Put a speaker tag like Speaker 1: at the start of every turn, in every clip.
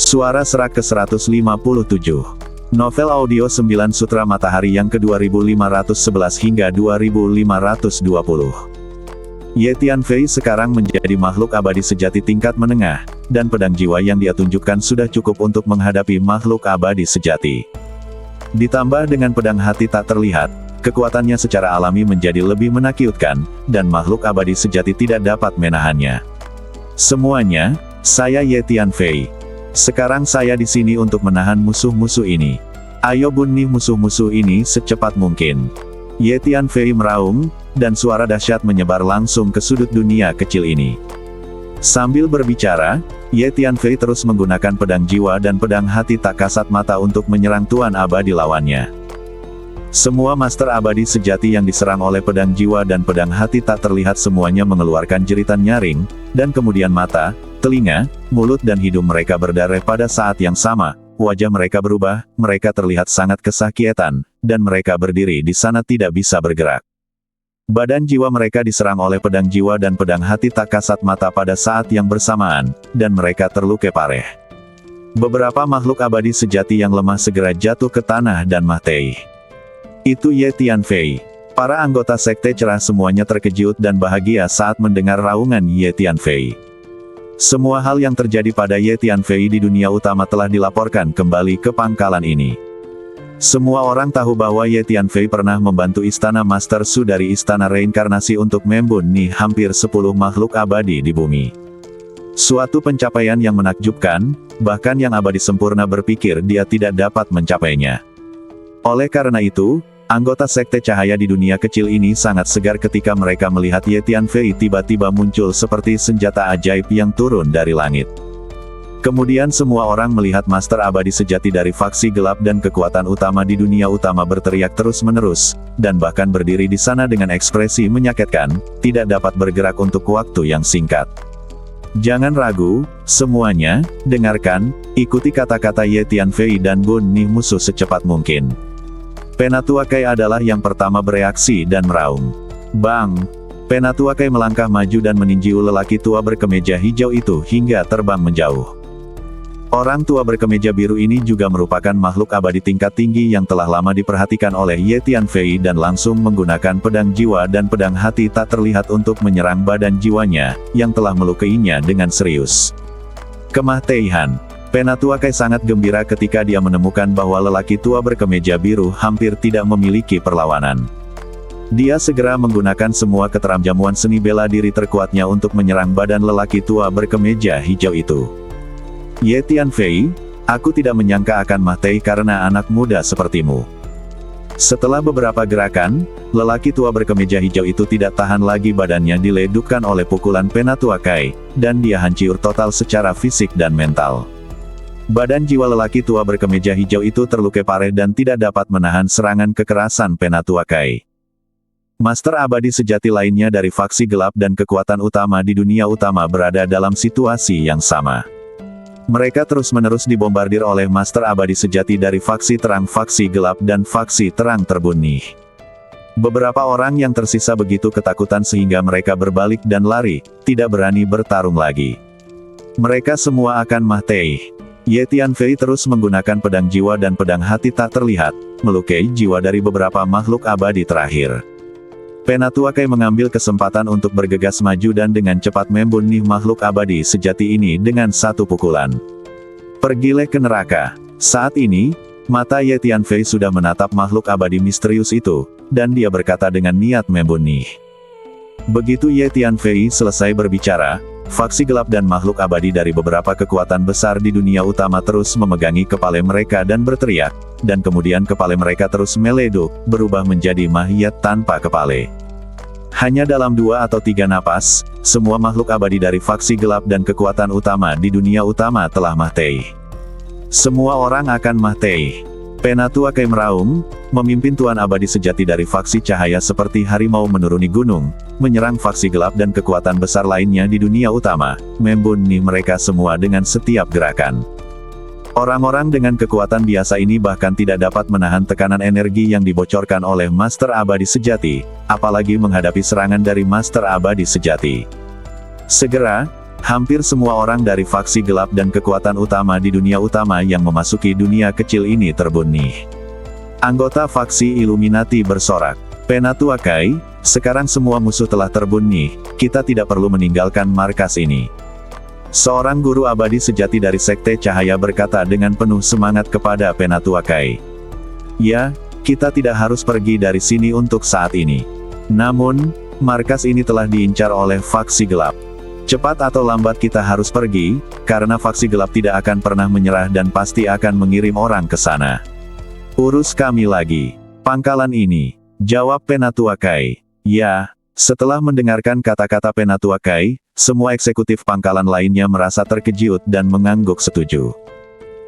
Speaker 1: Suara Serak ke-157. Novel audio 9 Sutra Matahari yang ke-2511 hingga 2520. Ye Tianfei sekarang menjadi makhluk abadi sejati tingkat menengah, dan pedang jiwa yang dia tunjukkan sudah cukup untuk menghadapi makhluk abadi sejati. Ditambah dengan pedang hati tak terlihat, kekuatannya secara alami menjadi lebih menakjubkan, dan makhluk abadi sejati tidak dapat menahannya. Semuanya, saya Ye Tianfei. Sekarang saya di sini untuk menahan musuh-musuh ini. Ayo bunuh musuh-musuh ini secepat mungkin. Ye Tianfei meraung, dan suara dahsyat menyebar langsung ke sudut dunia kecil ini. Sambil berbicara, Ye Tianfei terus menggunakan pedang jiwa dan pedang hati tak kasat mata untuk menyerang Tuan Abadi lawannya. Semua master abadi sejati yang diserang oleh pedang jiwa dan pedang hati tak terlihat semuanya mengeluarkan jeritan nyaring, dan kemudian mata, telinga, mulut dan hidung mereka berdarah pada saat yang sama. Wajah mereka berubah, mereka terlihat sangat kesakitan, dan mereka berdiri di sana tidak bisa bergerak. Badan jiwa mereka diserang oleh pedang jiwa dan pedang hati tak kasat mata pada saat yang bersamaan, dan mereka terluka parah. Beberapa makhluk abadi sejati yang lemah segera jatuh ke tanah dan mati. Itu Ye Tianfei. Para anggota sekte cerah semuanya terkejut dan bahagia saat mendengar raungan Ye Tianfei. Semua hal yang terjadi pada Ye Tianfei di dunia utama telah dilaporkan kembali ke pangkalan ini. Semua orang tahu bahwa Ye Tianfei pernah membantu Istana Master Su dari Istana Reinkarnasi untuk membunuh hampir 10 makhluk abadi di bumi. Suatu pencapaian yang menakjubkan, bahkan yang abadi sempurna berpikir dia tidak dapat mencapainya. Oleh karena itu, anggota sekte cahaya di dunia kecil ini sangat segar ketika mereka melihat Ye Tianfei tiba-tiba muncul seperti senjata ajaib yang turun dari langit. Kemudian semua orang melihat master abadi sejati dari faksi gelap dan kekuatan utama di dunia utama berteriak terus-menerus, dan bahkan berdiri di sana dengan ekspresi menyakitkan, tidak dapat bergerak untuk waktu yang singkat. Jangan ragu, semuanya, dengarkan, ikuti kata-kata Ye Tianfei dan bunuh musuh secepat mungkin. Penatua Kai adalah yang pertama bereaksi dan meraung. Bang! Penatua Kai melangkah maju dan meninju lelaki tua berkemeja hijau itu hingga terbang menjauh. Orang tua berkemeja biru ini juga merupakan makhluk abadi tingkat tinggi yang telah lama diperhatikan oleh Ye Tianfei dan langsung menggunakan pedang jiwa dan pedang hati tak terlihat untuk menyerang badan jiwanya, yang telah melukainya dengan serius. Kemah Teihan. Penatua Kai sangat gembira ketika dia menemukan bahwa lelaki tua berkemeja biru hampir tidak memiliki perlawanan. Dia segera menggunakan semua keterampilan seni bela diri terkuatnya untuk menyerang badan lelaki tua berkemeja hijau itu. Ye Tianfei, aku tidak menyangka akan mati karena anak muda sepertimu. Setelah beberapa gerakan, lelaki tua berkemeja hijau itu tidak tahan lagi, badannya diledukkan oleh pukulan Penatua Kai, dan dia hancur total secara fisik dan mental. Badan jiwa lelaki tua berkemeja hijau itu terluka parah dan tidak dapat menahan serangan kekerasan Penatua Kai. Master abadi sejati lainnya dari faksi gelap dan kekuatan utama di dunia utama berada dalam situasi yang sama. Mereka terus-menerus dibombardir oleh master abadi sejati dari faksi terang, faksi gelap dan faksi terang terbunuh. Beberapa orang yang tersisa begitu ketakutan sehingga mereka berbalik dan lari, tidak berani bertarung lagi. Mereka semua akan mati. Ye Tianfei terus menggunakan pedang jiwa dan pedang hati tak terlihat, melukai jiwa dari beberapa makhluk abadi terakhir. Penatua Kai mengambil kesempatan untuk bergegas maju dan dengan cepat membunuh makhluk abadi sejati ini dengan satu pukulan. Pergilah ke neraka. Saat ini, mata Ye Tianfei sudah menatap makhluk abadi misterius itu, dan dia berkata dengan niat membunuh. Begitu Ye Tianfei selesai berbicara, faksi gelap dan makhluk abadi dari beberapa kekuatan besar di dunia utama terus memegangi kepala mereka dan berteriak, dan kemudian kepala mereka terus meleduk, berubah menjadi mayat tanpa kepala. Hanya dalam 2 atau 3 napas, semua makhluk abadi dari faksi gelap dan kekuatan utama di dunia utama telah mati. Semua orang akan mati. Penatua Kai meraung, memimpin Tuan Abadi sejati dari faksi cahaya seperti harimau menuruni gunung, menyerang faksi gelap dan kekuatan besar lainnya di dunia utama, membunuh mereka semua dengan setiap gerakan. Orang-orang dengan kekuatan biasa ini bahkan tidak dapat menahan tekanan energi yang dibocorkan oleh Master Abadi Sejati, apalagi menghadapi serangan dari Master Abadi Sejati. Segera, Hampir semua orang dari faksi gelap dan kekuatan utama di dunia utama yang memasuki dunia kecil ini terbunuh. Anggota faksi Illuminati bersorak. Penatuakai, sekarang semua musuh telah terbunuh, kita tidak perlu meninggalkan markas ini. Seorang guru abadi sejati dari Sekte Cahaya berkata dengan penuh semangat kepada Penatuakai. Ya, kita tidak harus pergi dari sini untuk saat ini. Namun, markas ini telah diincar oleh faksi gelap. Cepat atau lambat kita harus pergi, karena faksi gelap tidak akan pernah menyerah dan pasti akan mengirim orang ke sana. Urus kami lagi. Pangkalan ini, jawab Penatuakai. Ya, setelah mendengarkan kata-kata Penatuakai, semua eksekutif pangkalan lainnya merasa terkejut dan mengangguk setuju.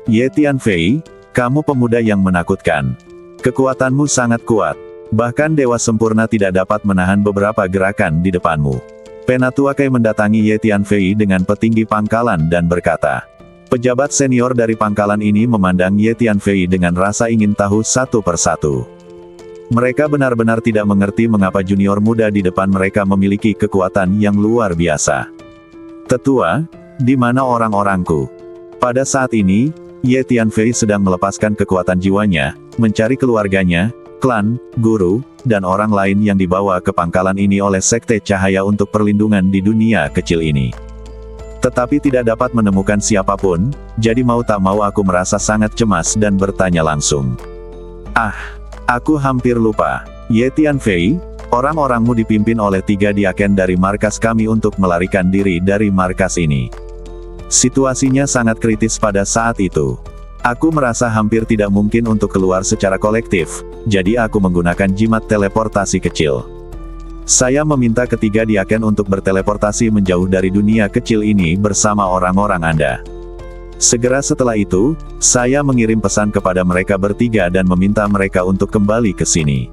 Speaker 1: Ye Tianfei, kamu pemuda yang menakutkan. Kekuatanmu sangat kuat. Bahkan Dewa Sempurna tidak dapat menahan beberapa gerakan di depanmu. Penatuakai mendatangi Ye Tianfei dengan petinggi pangkalan dan berkata. Pejabat senior dari pangkalan ini memandang Ye Tianfei dengan rasa ingin tahu satu persatu. Mereka benar-benar tidak mengerti mengapa junior muda di depan mereka memiliki kekuatan yang luar biasa. Tetua, di mana orang-orangku? Pada saat ini, Ye Tianfei sedang melepaskan kekuatan jiwanya, mencari keluarganya, klan, guru, dan orang lain yang dibawa ke pangkalan ini oleh Sekte Cahaya untuk perlindungan di dunia kecil ini. Tetapi tidak dapat menemukan siapapun, jadi mau tak mau aku merasa sangat cemas dan bertanya langsung. Aku hampir lupa. Ye Tianfei, orang-orangmu dipimpin oleh 3 diaken dari markas kami untuk melarikan diri dari markas ini. Situasinya sangat kritis pada saat itu. Aku merasa hampir tidak mungkin untuk keluar secara kolektif, jadi aku menggunakan jimat teleportasi kecil. Saya meminta ketiga diaken untuk berteleportasi menjauh dari dunia kecil ini bersama orang-orang Anda. Segera setelah itu, saya mengirim pesan kepada mereka bertiga dan meminta mereka untuk kembali ke sini.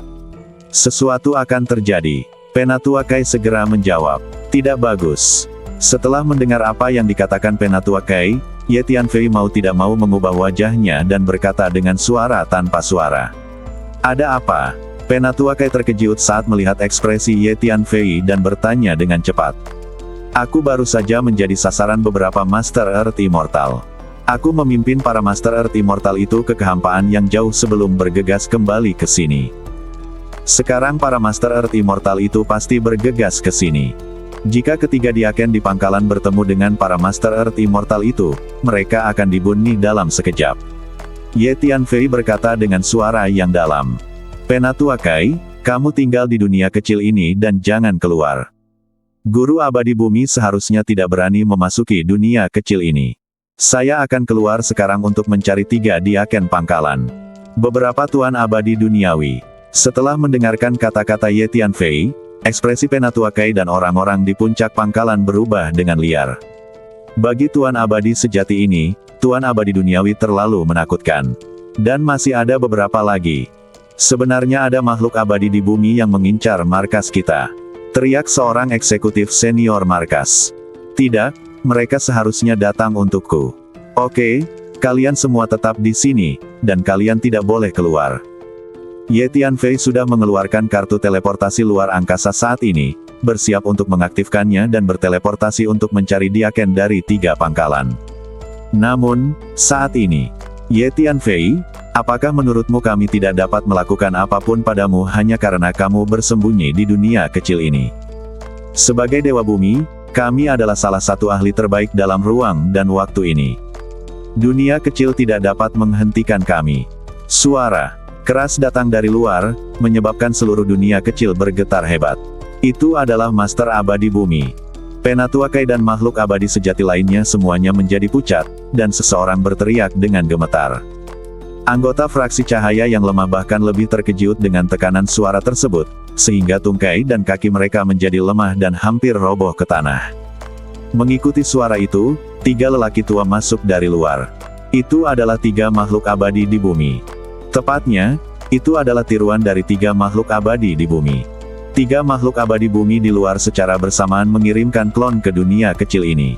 Speaker 1: Sesuatu akan terjadi. Penatuakai segera menjawab. Tidak bagus. Setelah mendengar apa yang dikatakan Penatuakai, Ye Tianfei mau tidak mau mengubah wajahnya dan berkata dengan suara tanpa suara. Ada apa? Penatuakai terkejut saat melihat ekspresi Ye Tianfei dan bertanya dengan cepat. Aku baru saja menjadi sasaran beberapa Master Earth Immortal. Aku memimpin para Master Earth Immortal itu ke kehampaan yang jauh sebelum bergegas kembali ke sini. Sekarang para Master Earth Immortal itu pasti bergegas ke sini. Jika ketiga diaken di pangkalan bertemu dengan para Master Earth Immortal itu, mereka akan dibunuh dalam sekejap. Ye Tianfei berkata dengan suara yang dalam. Penatuakai, kamu tinggal di dunia kecil ini dan jangan keluar. Guru abadi bumi seharusnya tidak berani memasuki dunia kecil ini. Saya akan keluar sekarang untuk mencari 3 diaken pangkalan. Beberapa tuan abadi duniawi. Setelah mendengarkan kata-kata Ye Tianfei, ekspresi Penatuakai dan orang-orang di puncak pangkalan berubah dengan liar. Bagi tuan abadi sejati ini, tuan abadi duniawi terlalu menakutkan. Dan masih ada beberapa lagi. Sebenarnya ada makhluk abadi di bumi yang mengincar markas kita. Teriak seorang eksekutif senior markas. Tidak, mereka seharusnya datang untukku. Oke, kalian semua tetap di sini, dan kalian tidak boleh keluar. Ye Tianfei sudah mengeluarkan kartu teleportasi luar angkasa saat ini, bersiap untuk mengaktifkannya dan berteleportasi untuk mencari diaken dari 3 pangkalan. Namun, saat ini, Ye Tianfei, apakah menurutmu kami tidak dapat melakukan apapun padamu hanya karena kamu bersembunyi di dunia kecil ini? Sebagai Dewa Bumi, kami adalah salah satu ahli terbaik dalam ruang dan waktu ini. Dunia kecil tidak dapat menghentikan kami. Suara keras datang dari luar, menyebabkan seluruh dunia kecil bergetar hebat. Itu adalah Master Abadi Bumi. Penatuakai dan makhluk abadi sejati lainnya semuanya menjadi pucat, dan seseorang berteriak dengan gemetar. Anggota fraksi cahaya yang lemah bahkan lebih terkejut dengan tekanan suara tersebut, sehingga tungkai dan kaki mereka menjadi lemah dan hampir roboh ke tanah. Mengikuti suara itu, 3 lelaki tua masuk dari luar. Itu adalah 3 makhluk abadi di bumi. Tepatnya, itu adalah tiruan dari 3 makhluk abadi di bumi. 3 makhluk abadi bumi di luar secara bersamaan mengirimkan klon ke dunia kecil ini.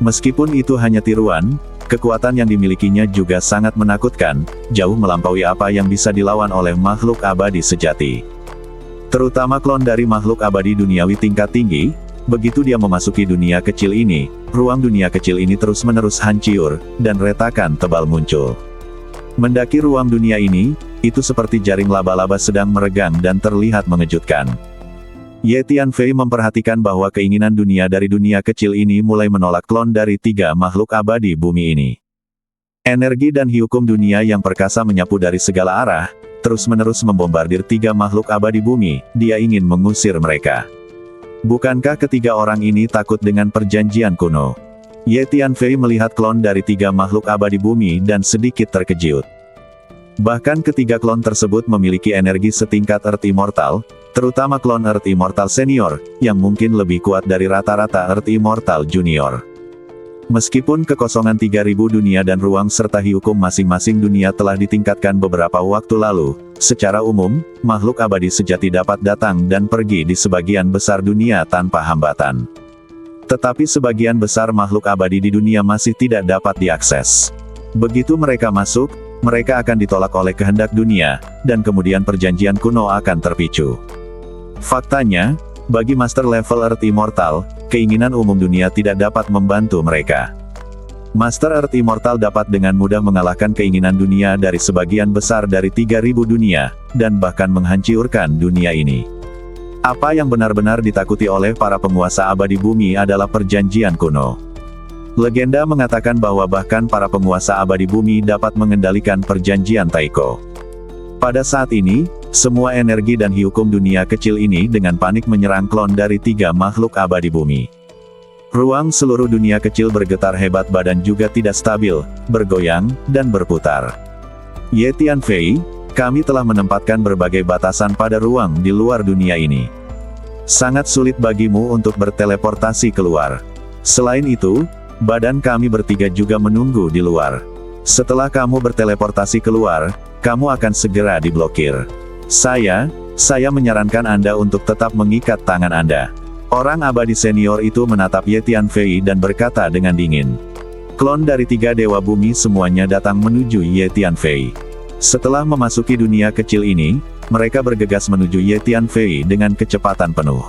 Speaker 1: Meskipun itu hanya tiruan, kekuatan yang dimilikinya juga sangat menakutkan, jauh melampaui apa yang bisa dilawan oleh makhluk abadi sejati. Terutama klon dari makhluk abadi duniawi tingkat tinggi, begitu dia memasuki dunia kecil ini, ruang dunia kecil ini terus-menerus hancur, dan retakan tebal muncul. Mendaki ruang dunia ini, itu seperti jaring laba-laba sedang meregang dan terlihat mengejutkan. Ye Tianfei memperhatikan bahwa keinginan dunia dari dunia kecil ini mulai menolak klon dari 3 makhluk abadi bumi ini. Energi dan hukum dunia yang perkasa menyapu dari segala arah, terus-menerus membombardir 3 makhluk abadi bumi, dia ingin mengusir mereka. Bukankah ketiga orang ini takut dengan perjanjian kuno? Ye Tianfei melihat klon dari 3 makhluk abadi bumi dan sedikit terkejut. Bahkan ketiga klon tersebut memiliki energi setingkat Earth Immortal, terutama klon Earth Immortal Senior, yang mungkin lebih kuat dari rata-rata Earth Immortal Junior. Meskipun kekosongan 3000 dunia dan ruang serta hukum masing-masing dunia telah ditingkatkan beberapa waktu lalu, secara umum, makhluk abadi sejati dapat datang dan pergi di sebagian besar dunia tanpa hambatan. Tetapi sebagian besar makhluk abadi di dunia masih tidak dapat diakses. Begitu mereka masuk, mereka akan ditolak oleh kehendak dunia, dan kemudian perjanjian kuno akan terpicu. Faktanya, bagi master level Earth Immortal, keinginan umum dunia tidak dapat membantu mereka. Master Earth Immortal dapat dengan mudah mengalahkan keinginan dunia dari sebagian besar dari 3000 dunia, dan bahkan menghancurkan dunia ini. Apa yang benar-benar ditakuti oleh para penguasa abadi bumi adalah perjanjian kuno. Legenda mengatakan bahwa bahkan para penguasa abadi bumi dapat mengendalikan perjanjian Taiko. Pada saat ini, semua energi dan hukum dunia kecil ini dengan panik menyerang klon dari 3 makhluk abadi bumi. Ruang seluruh dunia kecil bergetar hebat, badan juga tidak stabil, bergoyang, dan berputar. Ye Tianfei, kami telah menempatkan berbagai batasan pada ruang di luar dunia ini. Sangat sulit bagimu untuk berteleportasi keluar. Selain itu, badan kami bertiga juga menunggu di luar. Setelah kamu berteleportasi keluar, kamu akan segera diblokir. Saya menyarankan Anda untuk tetap mengikat tangan Anda. Orang abadi senior itu menatap Ye Tianfei dan berkata dengan dingin. Klon dari 3 dewa bumi semuanya datang menuju Ye Tianfei. Setelah memasuki dunia kecil ini, mereka bergegas menuju Ye Tianfei dengan kecepatan penuh.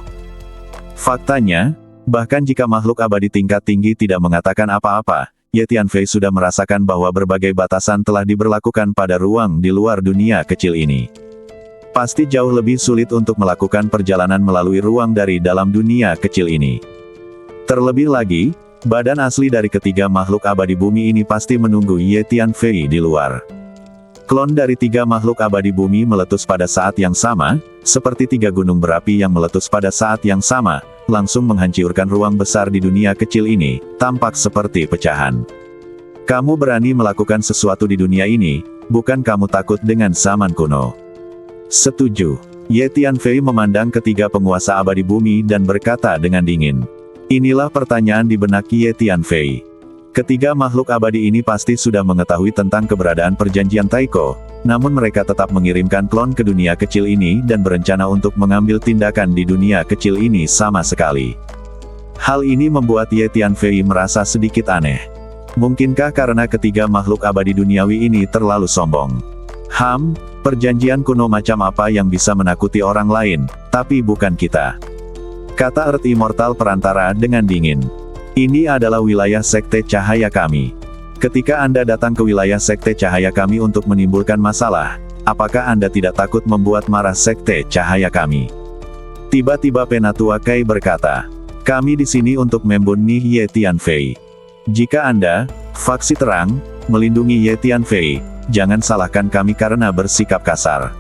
Speaker 1: Faktanya, bahkan jika makhluk abadi tingkat tinggi tidak mengatakan apa-apa, Ye Tianfei sudah merasakan bahwa berbagai batasan telah diberlakukan pada ruang di luar dunia kecil ini. Pasti jauh lebih sulit untuk melakukan perjalanan melalui ruang dari dalam dunia kecil ini. Terlebih lagi, badan asli dari ketiga makhluk abadi bumi ini pasti menunggu Ye Tianfei di luar. Klon dari 3 makhluk abadi bumi meletus pada saat yang sama, seperti 3 gunung berapi yang meletus pada saat yang sama, langsung menghancurkan ruang besar di dunia kecil ini, tampak seperti pecahan. Kamu berani melakukan sesuatu di dunia ini, bukan kamu takut dengan zaman kuno. Setuju. Ye Tianfei memandang ketiga penguasa abadi bumi dan berkata dengan dingin. Inilah pertanyaan di benak Ye Tianfei. Ketiga makhluk abadi ini pasti sudah mengetahui tentang keberadaan perjanjian Taiko, namun mereka tetap mengirimkan klon ke dunia kecil ini dan berencana untuk mengambil tindakan di dunia kecil ini sama sekali. Hal ini membuat Ye Tianfei merasa sedikit aneh. Mungkinkah karena ketiga makhluk abadi duniawi ini terlalu sombong? Perjanjian kuno macam apa yang bisa menakuti orang lain, tapi bukan kita. Kata Earth Immortal Perantara dengan dingin. Ini adalah wilayah Sekte Cahaya kami. Ketika Anda datang ke wilayah Sekte Cahaya kami untuk menimbulkan masalah, apakah Anda tidak takut membuat marah Sekte Cahaya kami? Tiba-tiba Penatua Kai berkata, kami di sini untuk membunuh Ye Tianfei. Jika Anda, faksi terang, melindungi Ye Tianfei, jangan salahkan kami karena bersikap kasar.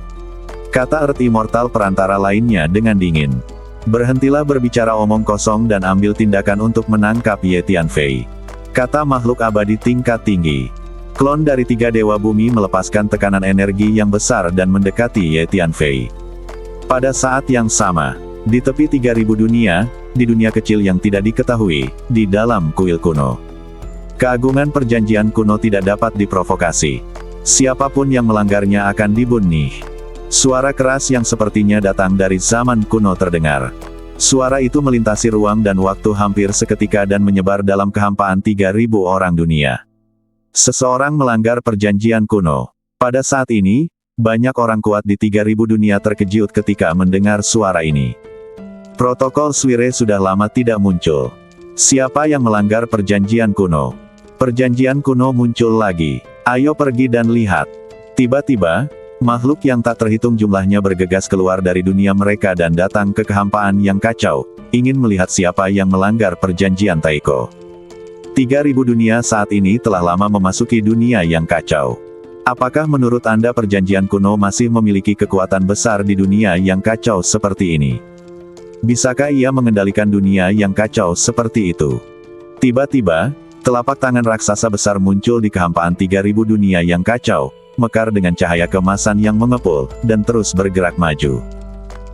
Speaker 1: Kata Earth Immortal Perantara lainnya dengan dingin. Berhentilah berbicara omong kosong dan ambil tindakan untuk menangkap Ye Tianfei. Kata makhluk abadi tingkat tinggi. Klon dari 3 dewa bumi melepaskan tekanan energi yang besar dan mendekati Ye Tianfei. Pada saat yang sama, di tepi 3000 dunia, di dunia kecil yang tidak diketahui, di dalam kuil kuno. Keagungan perjanjian kuno tidak dapat diprovokasi. Siapapun yang melanggarnya akan dibunuh. Suara keras yang sepertinya datang dari zaman kuno terdengar. Suara itu melintasi ruang dan waktu hampir seketika dan menyebar dalam kehampaan 3000 orang dunia. Seseorang melanggar perjanjian kuno. Pada saat ini, banyak orang kuat di 3000 dunia terkejut ketika mendengar suara ini. Protokol Swire sudah lama tidak muncul. Siapa yang melanggar perjanjian kuno? Perjanjian kuno muncul lagi. Ayo pergi dan lihat. Tiba-tiba, makhluk yang tak terhitung jumlahnya bergegas keluar dari dunia mereka dan datang ke kehampaan yang kacau, ingin melihat siapa yang melanggar perjanjian Taiko. 3000 dunia saat ini telah lama memasuki dunia yang kacau. Apakah menurut Anda perjanjian kuno masih memiliki kekuatan besar di dunia yang kacau seperti ini? Bisakah ia mengendalikan dunia yang kacau seperti itu? Tiba-tiba, telapak tangan raksasa besar muncul di kehampaan 3000 dunia yang kacau, mekar dengan cahaya keemasan yang mengepul, dan terus bergerak maju.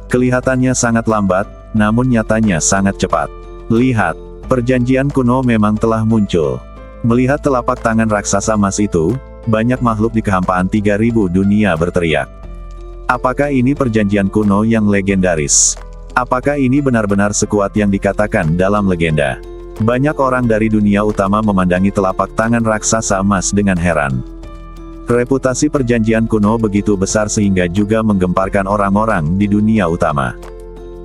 Speaker 1: Kelihatannya sangat lambat, namun nyatanya sangat cepat. Lihat, perjanjian kuno memang telah muncul. Melihat telapak tangan raksasa emas itu, banyak makhluk di kehampaan 3000 dunia berteriak. Apakah ini perjanjian kuno yang legendaris? Apakah ini benar-benar sekuat yang dikatakan dalam legenda? Banyak orang dari dunia utama memandangi telapak tangan raksasa emas dengan heran. Reputasi perjanjian kuno begitu besar sehingga juga menggemparkan orang-orang di dunia utama.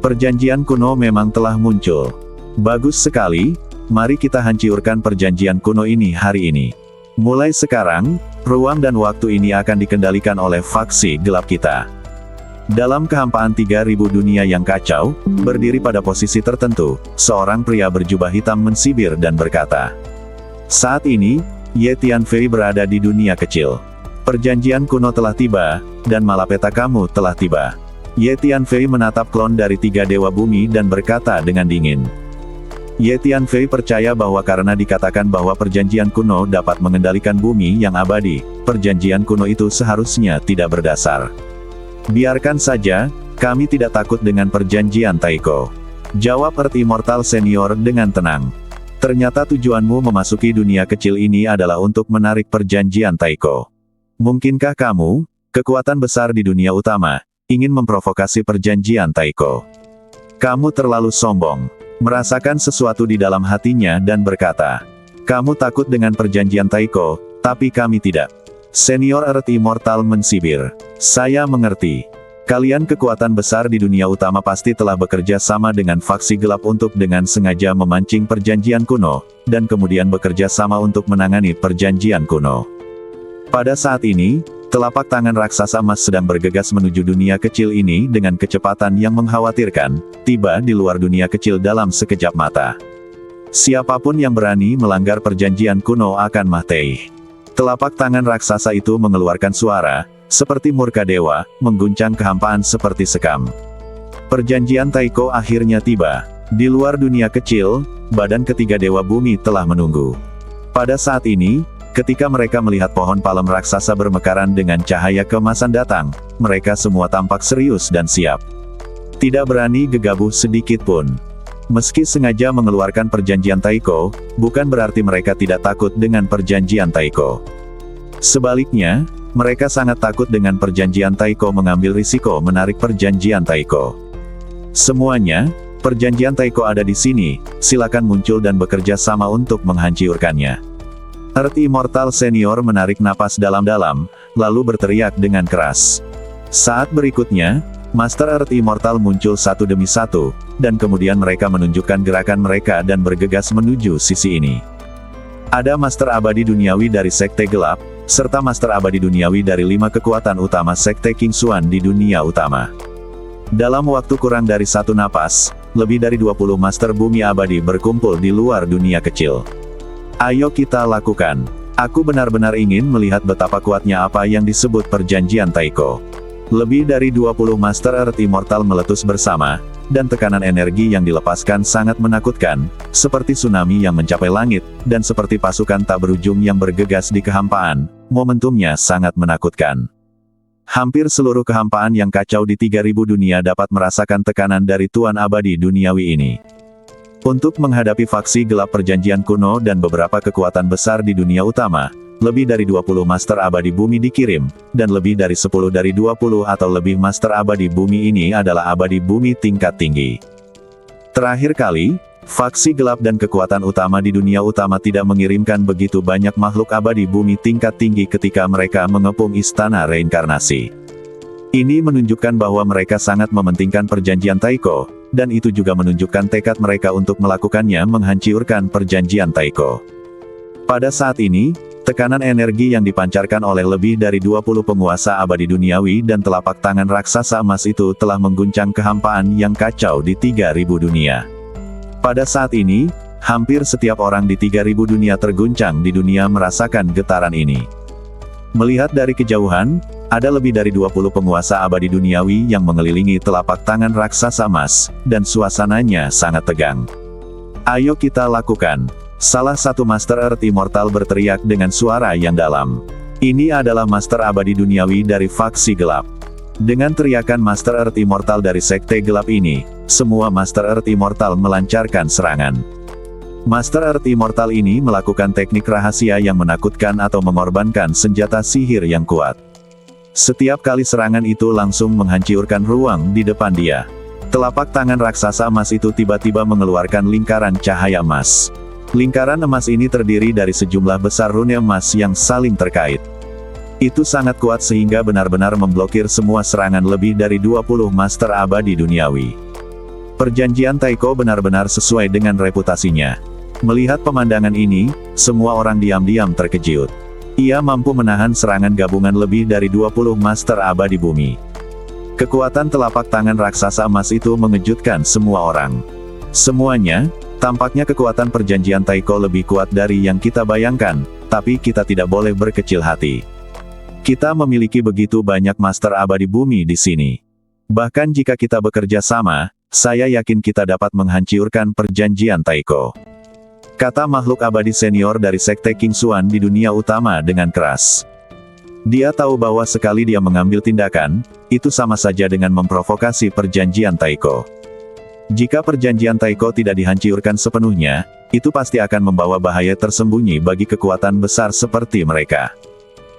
Speaker 1: Perjanjian kuno memang telah muncul. Bagus sekali, mari kita hancurkan perjanjian kuno ini hari ini. Mulai sekarang, ruang dan waktu ini akan dikendalikan oleh faksi gelap kita. Dalam kehampaan 3000 dunia yang kacau, berdiri pada posisi tertentu, seorang pria berjubah hitam mensibir dan berkata, "Saat ini, Ye Tianfei berada di dunia kecil. Perjanjian kuno telah tiba, dan malapeta kamu telah tiba." Ye Tianfei menatap klon dari 3 dewa bumi dan berkata dengan dingin. Ye Tianfei percaya bahwa karena dikatakan bahwa perjanjian kuno dapat mengendalikan bumi yang abadi, perjanjian kuno itu seharusnya tidak berdasar. "Biarkan saja, kami tidak takut dengan perjanjian Taiko," jawab Earth Immortal Senior dengan tenang. "Ternyata tujuanmu memasuki dunia kecil ini adalah untuk menarik perjanjian Taiko. Mungkinkah kamu, kekuatan besar di dunia utama, ingin memprovokasi perjanjian Taiko?" Kamu terlalu sombong. Merasakan sesuatu di dalam hatinya dan berkata, "Kamu takut dengan perjanjian Taiko, tapi kami tidak." Senior Earth Immortal mensibir. "Saya mengerti. Kalian kekuatan besar di dunia utama pasti telah bekerja sama dengan faksi gelap untuk dengan sengaja memancing perjanjian kuno, dan kemudian bekerja sama untuk menangani perjanjian kuno." Pada saat ini, telapak tangan raksasa emas sedang bergegas menuju dunia kecil ini dengan kecepatan yang mengkhawatirkan, tiba di luar dunia kecil dalam sekejap mata. Siapapun yang berani melanggar perjanjian kuno akan mati. Telapak tangan raksasa itu mengeluarkan suara, seperti murka dewa, mengguncang kehampaan seperti sekam. Perjanjian Taiko akhirnya tiba. Di luar dunia kecil, badan ketiga dewa bumi telah menunggu. Pada saat ini, ketika mereka melihat pohon palem raksasa bermekaran dengan cahaya keemasan datang, mereka semua tampak serius dan siap. Tidak berani gegabah sedikit pun. Meski sengaja mengeluarkan perjanjian Taiko, bukan berarti mereka tidak takut dengan perjanjian Taiko. Sebaliknya, mereka sangat takut dengan perjanjian Taiko mengambil risiko menarik perjanjian Taiko. Semuanya, perjanjian Taiko ada di sini, silakan muncul dan bekerja sama untuk menghancurkannya. Earth Immortal Senior menarik napas dalam-dalam, lalu berteriak dengan keras. Saat berikutnya, Master Earth Immortal muncul satu demi satu, dan kemudian mereka menunjukkan gerakan mereka dan bergegas menuju sisi ini. Ada Master Abadi Duniawi dari Sekte Gelap, serta Master Abadi Duniawi dari 5 kekuatan utama Sekte King Xuan di dunia utama. Dalam waktu kurang dari 1 napas, lebih dari 20 Master Bumi Abadi berkumpul di luar dunia kecil. Ayo kita lakukan. Aku benar-benar ingin melihat betapa kuatnya apa yang disebut perjanjian Taiko. Lebih dari 20 Master Earth Immortal meletus bersama, dan tekanan energi yang dilepaskan sangat menakutkan, seperti tsunami yang mencapai langit, dan seperti pasukan tak berujung yang bergegas di kehampaan, momentumnya sangat menakutkan. Hampir seluruh kehampaan yang kacau di 3000 dunia dapat merasakan tekanan dari Tuan Abadi Duniawi ini. Untuk menghadapi faksi gelap perjanjian kuno dan beberapa kekuatan besar di dunia utama, lebih dari 20 Master Abadi Bumi dikirim, dan lebih dari 10 dari 20 atau lebih Master Abadi Bumi ini adalah Abadi Bumi tingkat tinggi. Terakhir kali, faksi gelap dan kekuatan utama di dunia utama tidak mengirimkan begitu banyak makhluk Abadi Bumi tingkat tinggi ketika mereka mengepung Istana Reinkarnasi. Ini menunjukkan bahwa mereka sangat mementingkan perjanjian Taiko, dan itu juga menunjukkan tekad mereka untuk melakukannya menghancurkan perjanjian Taiko. Pada saat ini, tekanan energi yang dipancarkan oleh lebih dari 20 penguasa abadi duniawi dan telapak tangan raksasa emas itu telah mengguncang kehampaan yang kacau di 3000 dunia. Pada saat ini, hampir setiap orang di 3000 dunia terguncang di dunia merasakan getaran ini. Melihat dari kejauhan, ada lebih dari 20 penguasa abadi duniawi yang mengelilingi telapak tangan raksasa emas, dan suasananya sangat tegang. Ayo kita lakukan. Salah satu Master Earth Immortal berteriak dengan suara yang dalam. Ini adalah Master abadi duniawi dari faksi gelap. Dengan teriakan Master Earth Immortal dari sekte gelap ini, semua Master Earth Immortal melancarkan serangan. Master Earth Immortal ini melakukan teknik rahasia yang menakutkan atau mengorbankan senjata sihir yang kuat. Setiap kali serangan itu langsung menghancurkan ruang di depan dia. Telapak tangan raksasa emas itu tiba-tiba mengeluarkan lingkaran cahaya emas. Lingkaran emas ini terdiri dari sejumlah besar rune emas yang saling terkait. Itu sangat kuat sehingga benar-benar memblokir semua serangan lebih dari 20 Master abadi duniawi. Perjanjian Taiko benar-benar sesuai dengan reputasinya. Melihat pemandangan ini, semua orang diam-diam terkejut. Ia mampu menahan serangan gabungan lebih dari 20 Master abadi bumi. Kekuatan telapak tangan raksasa emas itu mengejutkan semua orang. Semuanya, tampaknya kekuatan perjanjian Taiko lebih kuat dari yang kita bayangkan, tapi kita tidak boleh berkecil hati. Kita memiliki begitu banyak Master abadi bumi di sini. Bahkan jika kita bekerja sama, saya yakin kita dapat menghancurkan perjanjian Taiko. Kata makhluk abadi senior dari sekte King Xuan di dunia utama dengan keras. Dia tahu bahwa sekali dia mengambil tindakan, itu sama saja dengan memprovokasi perjanjian Taiko. Jika perjanjian Taiko tidak dihancurkan sepenuhnya, itu pasti akan membawa bahaya tersembunyi bagi kekuatan besar seperti mereka.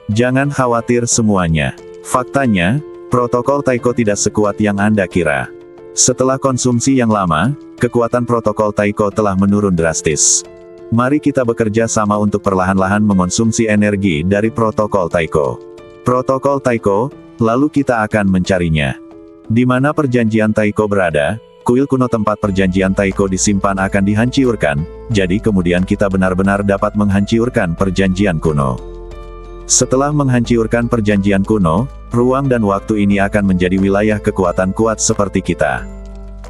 Speaker 1: Jangan khawatir semuanya. Faktanya, protokol Taiko tidak sekuat yang Anda kira. Setelah konsumsi yang lama, kekuatan protokol Taiko telah menurun drastis. Mari kita bekerja sama untuk perlahan-lahan mengonsumsi energi dari protokol Taiko. Protokol Taiko, lalu kita akan mencarinya. Di mana perjanjian Taiko berada, kuil kuno tempat perjanjian Taiko disimpan akan dihancurkan, jadi kemudian kita benar-benar dapat menghancurkan perjanjian kuno. Setelah menghancurkan perjanjian kuno, ruang dan waktu ini akan menjadi wilayah kekuatan kuat seperti kita.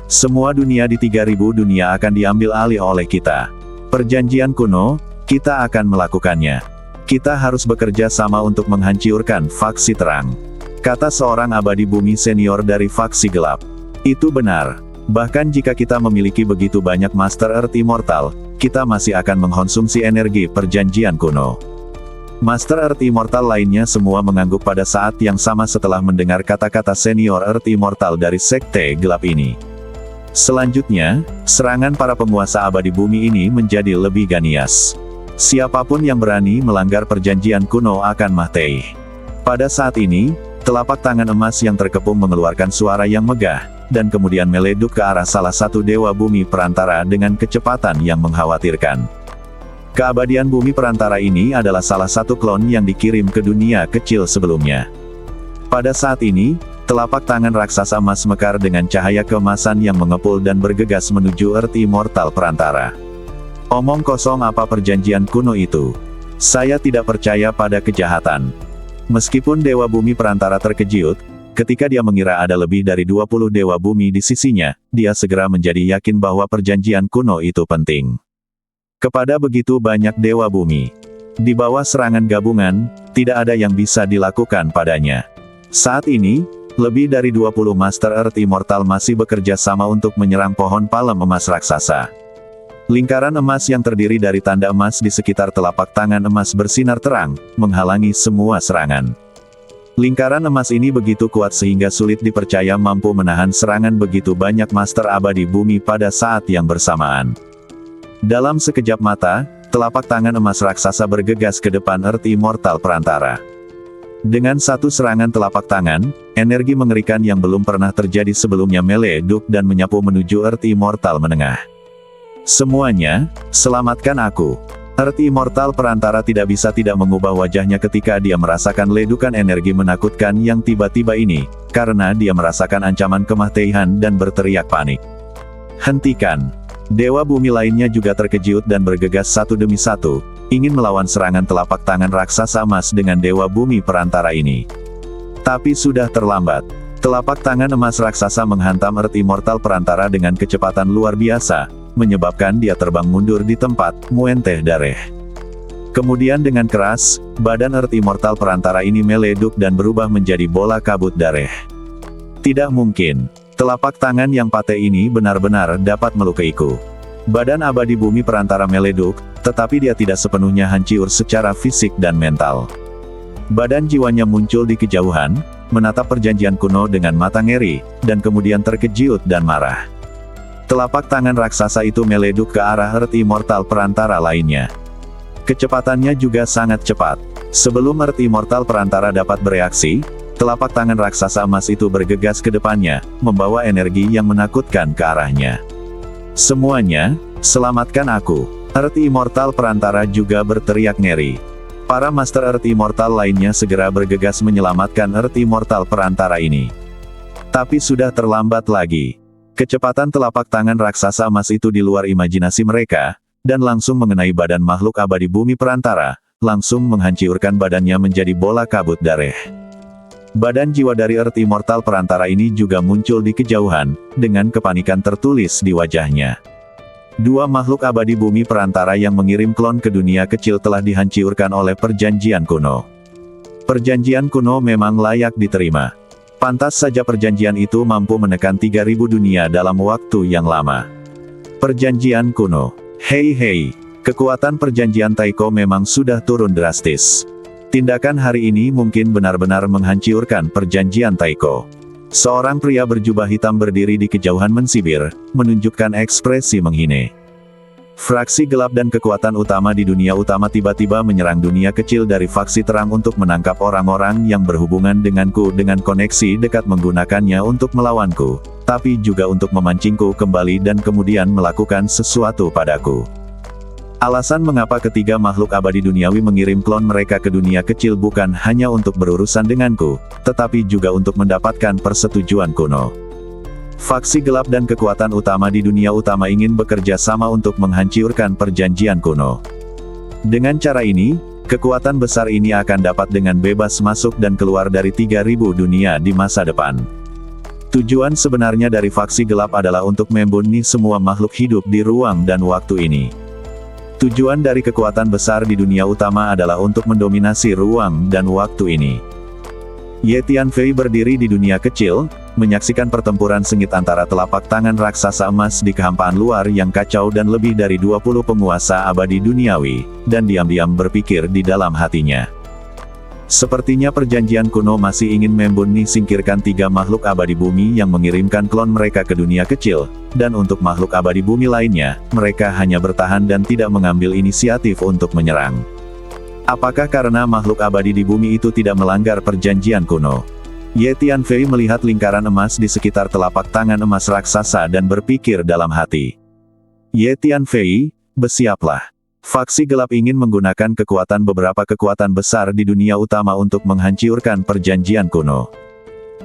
Speaker 1: Semua dunia di 3000 dunia akan diambil alih oleh kita. Perjanjian kuno, kita akan melakukannya. Kita harus bekerja sama untuk menghancurkan faksi terang. Kata seorang abadi bumi senior dari faksi gelap. Itu benar. Bahkan jika kita memiliki begitu banyak Master Earth Immortal, kita masih akan mengkonsumsi energi perjanjian kuno. Master Earth Immortal lainnya semua mengangguk pada saat yang sama setelah mendengar kata-kata senior Earth Immortal dari sekte gelap ini. Selanjutnya, serangan para penguasa abadi bumi ini menjadi lebih ganias. Siapapun yang berani melanggar perjanjian kuno akan mati. Pada saat ini, telapak tangan emas yang terkepung mengeluarkan suara yang megah, dan kemudian meleduk ke arah salah satu dewa bumi perantara dengan kecepatan yang mengkhawatirkan. Keabadian bumi perantara ini adalah salah satu klon yang dikirim ke dunia kecil sebelumnya. Pada saat ini, telapak tangan raksasa emas mekar dengan cahaya keemasan yang mengepul dan bergegas menuju Earth Immortal perantara. Omong kosong apa perjanjian kuno itu? Saya tidak percaya pada kejahatan. Meskipun dewa bumi perantara terkejut, ketika dia mengira ada lebih dari 20 dewa bumi di sisinya, dia segera menjadi yakin bahwa perjanjian kuno itu penting. Kepada begitu banyak dewa bumi, di bawah serangan gabungan, tidak ada yang bisa dilakukan padanya. Saat ini, lebih dari 20 Master Earth Immortal masih bekerja sama untuk menyerang pohon palem emas raksasa. Lingkaran emas yang terdiri dari tanda emas di sekitar telapak tangan emas bersinar terang, menghalangi semua serangan. Lingkaran emas ini begitu kuat sehingga sulit dipercaya mampu menahan serangan begitu banyak Master abadi bumi pada saat yang bersamaan. Dalam sekejap mata, telapak tangan emas raksasa bergegas ke depan Earth Immortal perantara. Dengan satu serangan telapak tangan, energi mengerikan yang belum pernah terjadi sebelumnya meleduk dan menyapu menuju Earth Immortal menengah. Semuanya, selamatkan aku. Earth Immortal perantara tidak bisa tidak mengubah wajahnya ketika dia merasakan ledukan energi menakutkan yang tiba-tiba ini, karena dia merasakan ancaman kematian dan berteriak panik. Hentikan! Dewa bumi lainnya juga terkejut dan bergegas satu demi satu, ingin melawan serangan telapak tangan raksasa emas dengan Dewa bumi perantara ini. Tapi sudah terlambat. Telapak tangan emas raksasa menghantam Earth Immortal perantara dengan kecepatan luar biasa, menyebabkan dia terbang mundur di tempat, muenteh dareh. Kemudian dengan keras, badan Earth Immortal perantara ini meleduk dan berubah menjadi bola kabut dareh. Tidak mungkin. Telapak tangan yang patah ini benar-benar dapat melukaiku. Badan abadi bumi perantara meleduk, tetapi dia tidak sepenuhnya hancur secara fisik dan mental. Badan jiwanya muncul di kejauhan, menatap perjanjian kuno dengan mata ngeri, dan kemudian terkejut dan marah. Telapak tangan raksasa itu meleduk ke arah Earth Immortal perantara lainnya. Kecepatannya juga sangat cepat. Sebelum Earth Immortal perantara dapat bereaksi, telapak tangan raksasa emas itu bergegas ke depannya, membawa energi yang menakutkan ke arahnya. Semuanya, selamatkan aku! Earth Immortal perantara juga berteriak ngeri. Para Master Earth Immortal lainnya segera bergegas menyelamatkan Earth Immortal perantara ini. Tapi sudah terlambat lagi. Kecepatan telapak tangan raksasa emas itu di luar imajinasi mereka, dan langsung mengenai badan makhluk abadi bumi perantara, langsung menghancurkan badannya menjadi bola kabut dareh. Badan jiwa dari Earth Immortal perantara ini juga muncul di kejauhan, dengan kepanikan tertulis di wajahnya. Dua makhluk abadi bumi perantara yang mengirim klon ke dunia kecil telah dihancurkan oleh perjanjian kuno. Perjanjian kuno memang layak diterima. Pantas saja perjanjian itu mampu menekan 3000 dunia dalam waktu yang lama. Perjanjian kuno. Hei, kekuatan perjanjian Taiko memang sudah turun drastis. Tindakan hari ini mungkin benar-benar menghancurkan perjanjian Taiko. Seorang pria berjubah hitam berdiri di kejauhan mensibir, menunjukkan ekspresi menghine. Fraksi gelap dan kekuatan utama di dunia utama tiba-tiba menyerang dunia kecil dari faksi terang untuk menangkap orang-orang yang berhubungan denganku dengan koneksi dekat menggunakannya untuk melawanku, tapi juga untuk memancingku kembali dan kemudian melakukan sesuatu padaku. Alasan mengapa ketiga makhluk abadi duniawi mengirim klon mereka ke dunia kecil bukan hanya untuk berurusan denganku, tetapi juga untuk mendapatkan persetujuan kuno. Faksi gelap dan kekuatan utama di dunia utama ingin bekerja sama untuk menghancurkan perjanjian kuno. Dengan cara ini, kekuatan besar ini akan dapat dengan bebas masuk dan keluar dari 3000 dunia di masa depan. Tujuan sebenarnya dari faksi gelap adalah untuk membunuh semua makhluk hidup di ruang dan waktu ini. Tujuan dari kekuatan besar di dunia utama adalah untuk mendominasi ruang dan waktu ini. Ye Tianfei berdiri di dunia kecil, menyaksikan pertempuran sengit antara telapak tangan raksasa emas di kehampaan luar yang kacau dan lebih dari 20 penguasa abadi duniawi, dan diam-diam berpikir di dalam hatinya. Sepertinya perjanjian kuno masih ingin membunuh singkirkan 3 makhluk abadi bumi yang mengirimkan klon mereka ke dunia kecil, dan untuk makhluk abadi bumi lainnya, mereka hanya bertahan dan tidak mengambil inisiatif untuk menyerang. Apakah karena makhluk abadi di bumi itu tidak melanggar perjanjian kuno? Ye Tianfei melihat lingkaran emas di sekitar telapak tangan emas raksasa dan berpikir dalam hati. Ye Tianfei, bersiaplah. Faksi gelap ingin menggunakan kekuatan beberapa kekuatan besar di dunia utama untuk menghancurkan perjanjian kuno.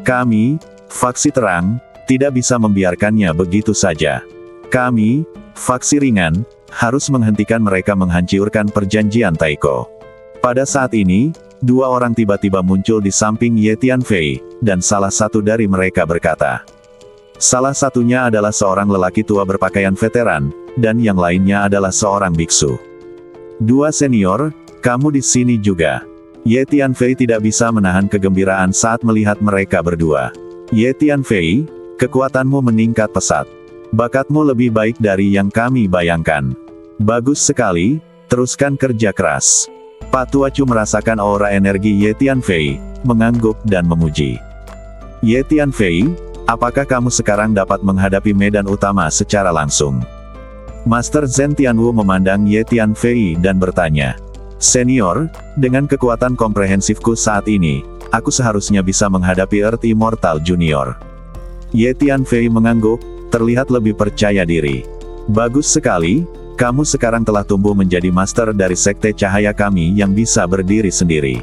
Speaker 1: Kami, faksi terang, tidak bisa membiarkannya begitu saja. Kami, faksi ringan, harus menghentikan mereka menghancurkan perjanjian Taiko. Pada saat ini, 2 orang tiba-tiba muncul di samping Ye Tianfei, dan salah satu dari mereka berkata. Salah satunya adalah seorang lelaki tua berpakaian veteran, dan yang lainnya adalah seorang biksu. 2 senior, kamu di sini juga. Ye Tianfei tidak bisa menahan kegembiraan saat melihat mereka berdua. Ye Tianfei, kekuatanmu meningkat pesat. Bakatmu lebih baik dari yang kami bayangkan. Bagus sekali, teruskan kerja keras. Pak Tuacu merasakan aura energi Ye Tianfei, mengangguk dan memuji. Ye Tianfei, apakah kamu sekarang dapat menghadapi medan utama secara langsung? Master Zhen Tianwu memandang Ye Tianfei dan bertanya. Senior, dengan kekuatan komprehensifku saat ini, aku seharusnya bisa menghadapi Earth Immortal Junior. Ye Tianfei mengangguk, terlihat lebih percaya diri. Bagus sekali, Kamu sekarang telah tumbuh menjadi master dari sekte cahaya kami yang bisa berdiri sendiri.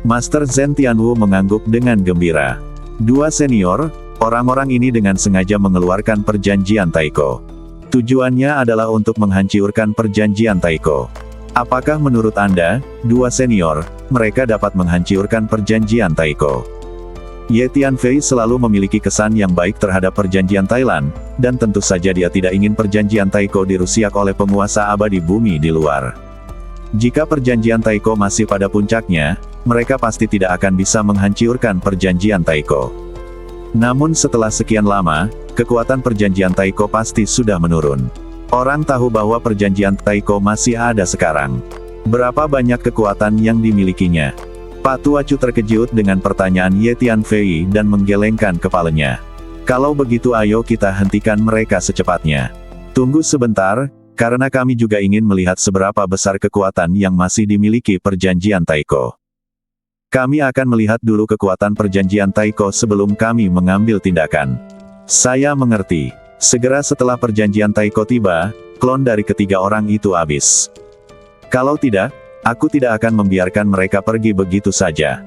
Speaker 1: Master Zhen Tianwu mengangguk dengan gembira. Dua senior, orang-orang ini dengan sengaja mengeluarkan perjanjian Taiko. Tujuannya adalah untuk menghancurkan perjanjian Taiko. Apakah menurut Anda, dua senior, mereka dapat menghancurkan perjanjian Taiko? Ye Tianfei selalu memiliki kesan yang baik terhadap perjanjian Thailand, dan tentu saja dia tidak ingin perjanjian Taiko dirusak oleh penguasa abadi bumi di luar. Jika perjanjian Taiko masih pada puncaknya, mereka pasti tidak akan bisa menghancurkan perjanjian Taiko. Namun setelah sekian lama, kekuatan perjanjian Taiko pasti sudah menurun. Orang tahu bahwa perjanjian Taiko masih ada sekarang. Berapa banyak kekuatan yang dimilikinya? Pak Tuacu terkejut dengan pertanyaan Ye Tianfei dan menggelengkan kepalanya. Kalau begitu ayo kita hentikan mereka secepatnya. Tunggu sebentar, karena kami juga ingin melihat seberapa besar kekuatan yang masih dimiliki perjanjian Taiko. Kami akan melihat dulu kekuatan perjanjian Taiko sebelum kami mengambil tindakan. Saya mengerti. Segera setelah perjanjian Taiko tiba, klon dari ketiga orang itu habis. Kalau tidak, aku tidak akan membiarkan mereka pergi begitu saja.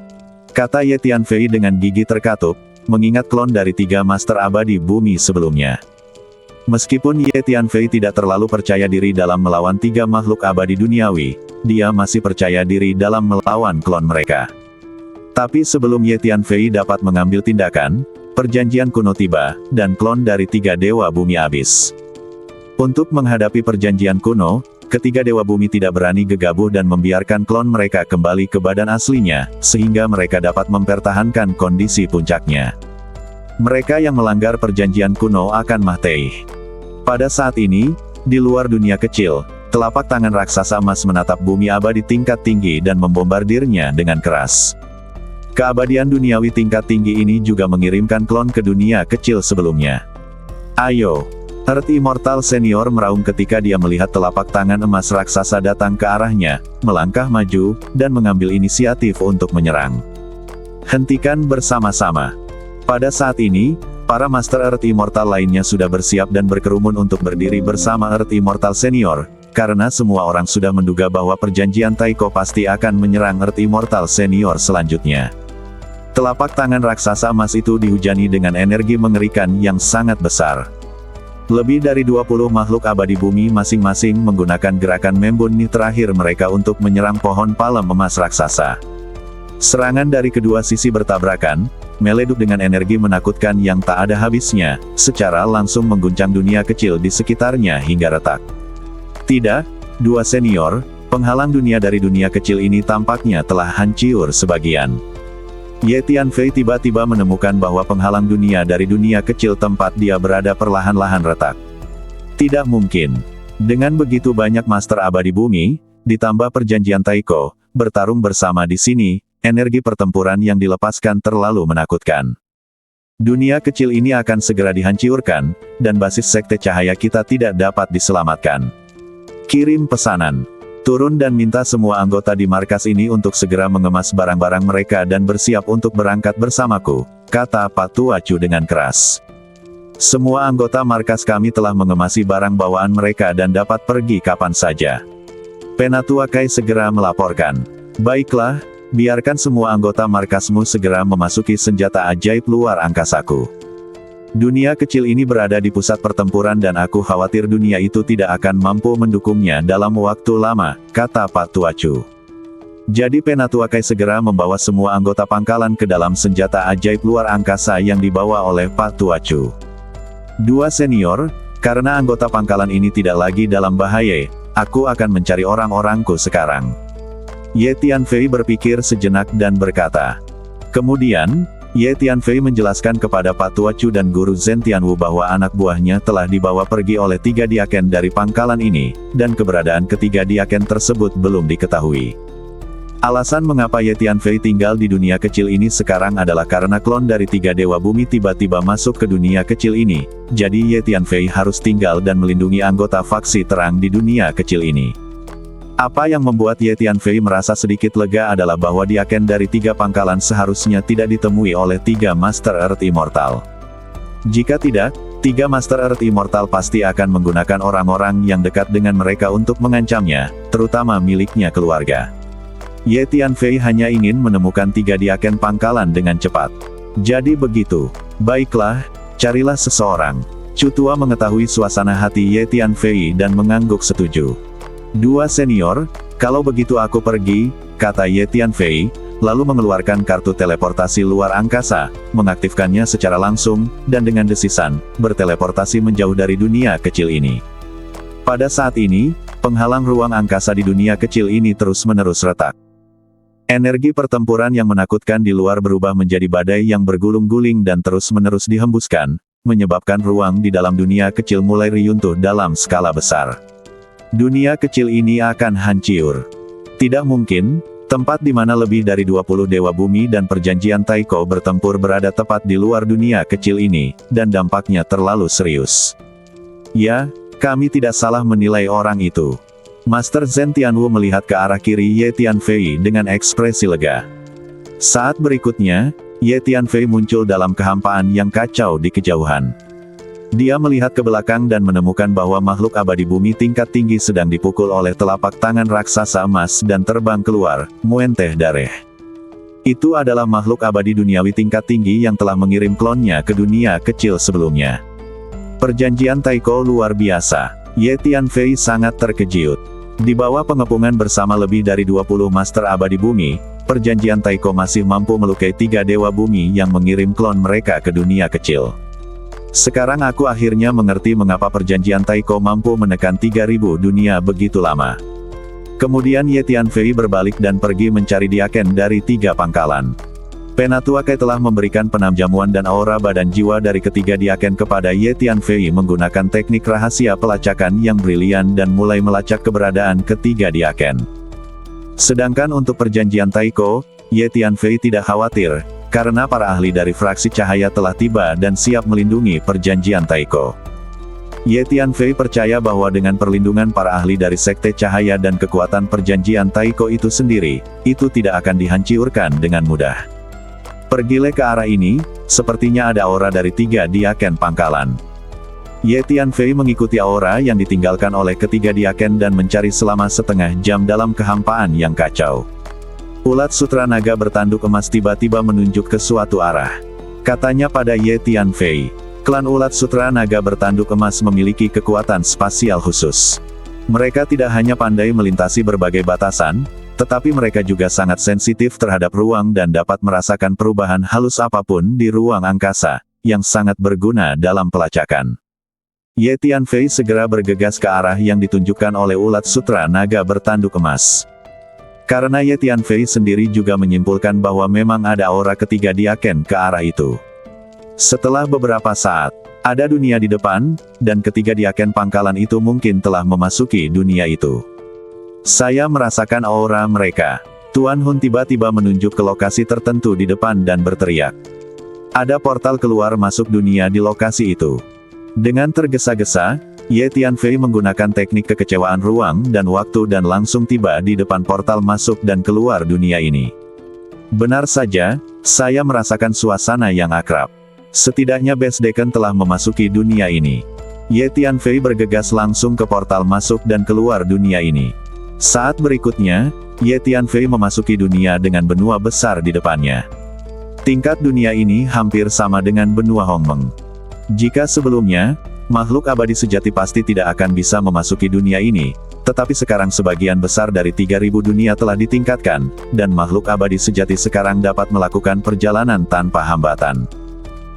Speaker 1: Kata Ye Tianfei dengan gigi terkatup, mengingat klon dari tiga master abadi bumi sebelumnya. Meskipun Ye Tianfei tidak terlalu percaya diri dalam melawan tiga makhluk abadi duniawi, dia masih percaya diri dalam melawan klon mereka. Tapi sebelum Ye Tianfei dapat mengambil tindakan, perjanjian kuno tiba, dan klon dari tiga dewa bumi habis. Untuk menghadapi perjanjian kuno, ketiga dewa bumi tidak berani gegabah dan membiarkan klon mereka kembali ke badan aslinya, sehingga mereka dapat mempertahankan kondisi puncaknya. Mereka yang melanggar perjanjian kuno akan mati. Pada saat ini, di luar dunia kecil, telapak tangan raksasa emas menatap bumi abadi tingkat tinggi dan membombardirnya dengan keras. Keabadian duniawi tingkat tinggi ini juga mengirimkan klon ke dunia kecil sebelumnya. Ayo! Earth Immortal Senior meraung ketika dia melihat telapak tangan emas raksasa datang ke arahnya, melangkah maju, dan mengambil inisiatif untuk menyerang. Hentikan bersama-sama. Pada saat ini, para Master Earth Immortal lainnya sudah bersiap dan berkerumun untuk berdiri bersama Earth Immortal Senior, karena semua orang sudah menduga bahwa perjanjian Taiko pasti akan menyerang Earth Immortal Senior selanjutnya. Telapak tangan raksasa emas itu dihujani dengan energi mengerikan yang sangat besar. Lebih dari 20 makhluk abadi bumi masing-masing menggunakan gerakan membuni terakhir mereka untuk menyerang pohon palem emas raksasa. Serangan dari kedua sisi bertabrakan, meleduk dengan energi menakutkan yang tak ada habisnya, secara langsung mengguncang dunia kecil di sekitarnya hingga retak. Tidak, dua senior, penghalang dunia dari dunia kecil ini tampaknya telah hancur sebagian. Ye Tianfei tiba-tiba menemukan bahwa penghalang dunia dari dunia kecil tempat dia berada perlahan-lahan retak. Tidak mungkin. Dengan begitu banyak master abadi bumi, ditambah perjanjian Taiko, bertarung bersama di sini, energi pertempuran yang dilepaskan terlalu menakutkan. Dunia kecil ini akan segera dihancurkan, dan basis sekte cahaya kita tidak dapat diselamatkan. Kirim pesanan. Turun dan minta semua anggota di markas ini untuk segera mengemas barang-barang mereka dan bersiap untuk berangkat bersamaku, kata Pak Tuacu dengan keras. Semua anggota markas kami telah mengemasi barang bawaan mereka dan dapat pergi kapan saja. Penatua Kai segera melaporkan. Baiklah, biarkan semua anggota markasmu segera memasuki senjata ajaib luar angkasaku. Dunia kecil ini berada di pusat pertempuran dan aku khawatir dunia itu tidak akan mampu mendukungnya dalam waktu lama, kata Pak Tuacu. Jadi Penatua Kai segera membawa semua anggota pangkalan ke dalam senjata ajaib luar angkasa yang dibawa oleh Pak Tuacu. Dua senior, karena anggota pangkalan ini tidak lagi dalam bahaya, aku akan mencari orang-orangku sekarang. Ye Tianfei berpikir sejenak dan berkata. Kemudian, Ye Tianfei menjelaskan kepada Pak Tuacu dan Guru Zhen Tianwu bahwa anak buahnya telah dibawa pergi oleh tiga diaken dari pangkalan ini, dan keberadaan ketiga diaken tersebut belum diketahui. Alasan mengapa Ye Tianfei tinggal di dunia kecil ini sekarang adalah karena klon dari tiga dewa bumi tiba-tiba masuk ke dunia kecil ini, jadi Ye Tianfei harus tinggal dan melindungi anggota faksi terang di dunia kecil ini. Apa yang membuat Ye Tianfei merasa sedikit lega adalah bahwa diaken dari tiga pangkalan seharusnya tidak ditemui oleh tiga Master Earth Immortal. Jika tidak, Tiga Master Earth Immortal pasti akan menggunakan orang-orang yang dekat dengan mereka untuk mengancamnya, terutama miliknya keluarga. Ye Tianfei hanya ingin menemukan tiga diaken pangkalan dengan cepat. Jadi begitu. Baiklah, carilah seseorang. Chu Tua mengetahui suasana hati Ye Tianfei dan mengangguk setuju. Dua senior, kalau begitu aku pergi, kata Ye Tianfei, lalu mengeluarkan kartu teleportasi luar angkasa, mengaktifkannya secara langsung, dan dengan desisan, berteleportasi menjauh dari dunia kecil ini. Pada saat ini, penghalang ruang angkasa di dunia kecil ini terus-menerus retak. Energi pertempuran yang menakutkan di luar berubah menjadi badai yang bergulung-guling dan terus-menerus dihembuskan, menyebabkan ruang di dalam dunia kecil mulai runtuh dalam skala besar. Dunia kecil ini akan hancur. Tidak mungkin, tempat di mana lebih dari 20 dewa bumi dan perjanjian Taiko bertempur berada tepat di luar dunia kecil ini, dan dampaknya terlalu serius. Ya, kami tidak salah menilai orang itu. Master Zhen Tianwu melihat ke arah kiri Ye Tianfei dengan ekspresi lega. Saat berikutnya, Ye Tianfei muncul dalam kehampaan yang kacau di kejauhan. Dia melihat ke belakang dan menemukan bahwa makhluk abadi bumi tingkat tinggi sedang dipukul oleh telapak tangan raksasa emas dan terbang keluar, Muenteh Dareh. Itu adalah makhluk abadi duniawi tingkat tinggi yang telah mengirim klonnya ke dunia kecil sebelumnya. Perjanjian Taiko luar biasa. Ye Tianfei sangat terkejut. Di bawah pengepungan bersama lebih dari 20 master abadi bumi, perjanjian Taiko masih mampu melukai tiga dewa bumi yang mengirim klon mereka ke dunia kecil. Sekarang aku akhirnya mengerti mengapa perjanjian Taiko mampu menekan 3000 dunia begitu lama. Kemudian Ye Tianfei berbalik dan pergi mencari diaken dari tiga pangkalan. Penatuakai telah memberikan penamjamuan dan aura badan jiwa dari ketiga diaken kepada Ye Tianfei menggunakan teknik rahasia pelacakan yang brilian dan mulai melacak keberadaan ketiga diaken. Sedangkan untuk perjanjian Taiko, Ye Tianfei tidak khawatir, karena para ahli dari fraksi cahaya telah tiba dan siap melindungi perjanjian Taiko. Ye Tianfei percaya bahwa dengan perlindungan para ahli dari sekte cahaya dan kekuatan perjanjian Taiko itu sendiri, itu tidak akan dihancurkan dengan mudah. Pergilah ke arah ini, sepertinya ada aura dari tiga diaken pangkalan. Ye Tianfei mengikuti aura yang ditinggalkan oleh ketiga diaken dan mencari selama setengah jam dalam kehampaan yang kacau. Ulat sutra naga bertanduk emas tiba-tiba menunjuk ke suatu arah. Katanya pada Ye Tianfei, klan ulat sutra naga bertanduk emas memiliki kekuatan spasial khusus. Mereka tidak hanya pandai melintasi berbagai batasan, tetapi mereka juga sangat sensitif terhadap ruang dan dapat merasakan perubahan halus apapun di ruang angkasa, yang sangat berguna dalam pelacakan. Ye Tianfei segera bergegas ke arah yang ditunjukkan oleh ulat sutra naga bertanduk emas. Karena Ye Tianfei sendiri juga menyimpulkan bahwa memang ada aura ketiga diaken ke arah itu. Setelah beberapa saat, ada dunia di depan, dan ketiga diaken pangkalan itu mungkin telah memasuki dunia itu. Saya merasakan aura mereka. Tuan Hun tiba-tiba menunjuk ke lokasi tertentu di depan dan berteriak. Ada portal keluar masuk dunia di lokasi itu. Dengan tergesa-gesa, Ye Tianfei menggunakan teknik kekecewaan ruang dan waktu dan langsung tiba di depan portal masuk dan keluar dunia ini. Benar saja, saya merasakan suasana yang akrab. Setidaknya Best Deccan telah memasuki dunia ini. Ye Tianfei bergegas langsung ke portal masuk dan keluar dunia ini. Saat berikutnya, Ye Tianfei memasuki dunia dengan benua besar di depannya. Tingkat dunia ini hampir sama dengan benua Hongmeng. Jika sebelumnya, makhluk abadi sejati pasti tidak akan bisa memasuki dunia ini, tetapi sekarang sebagian besar dari 3000 dunia telah ditingkatkan, dan makhluk abadi sejati sekarang dapat melakukan perjalanan tanpa hambatan.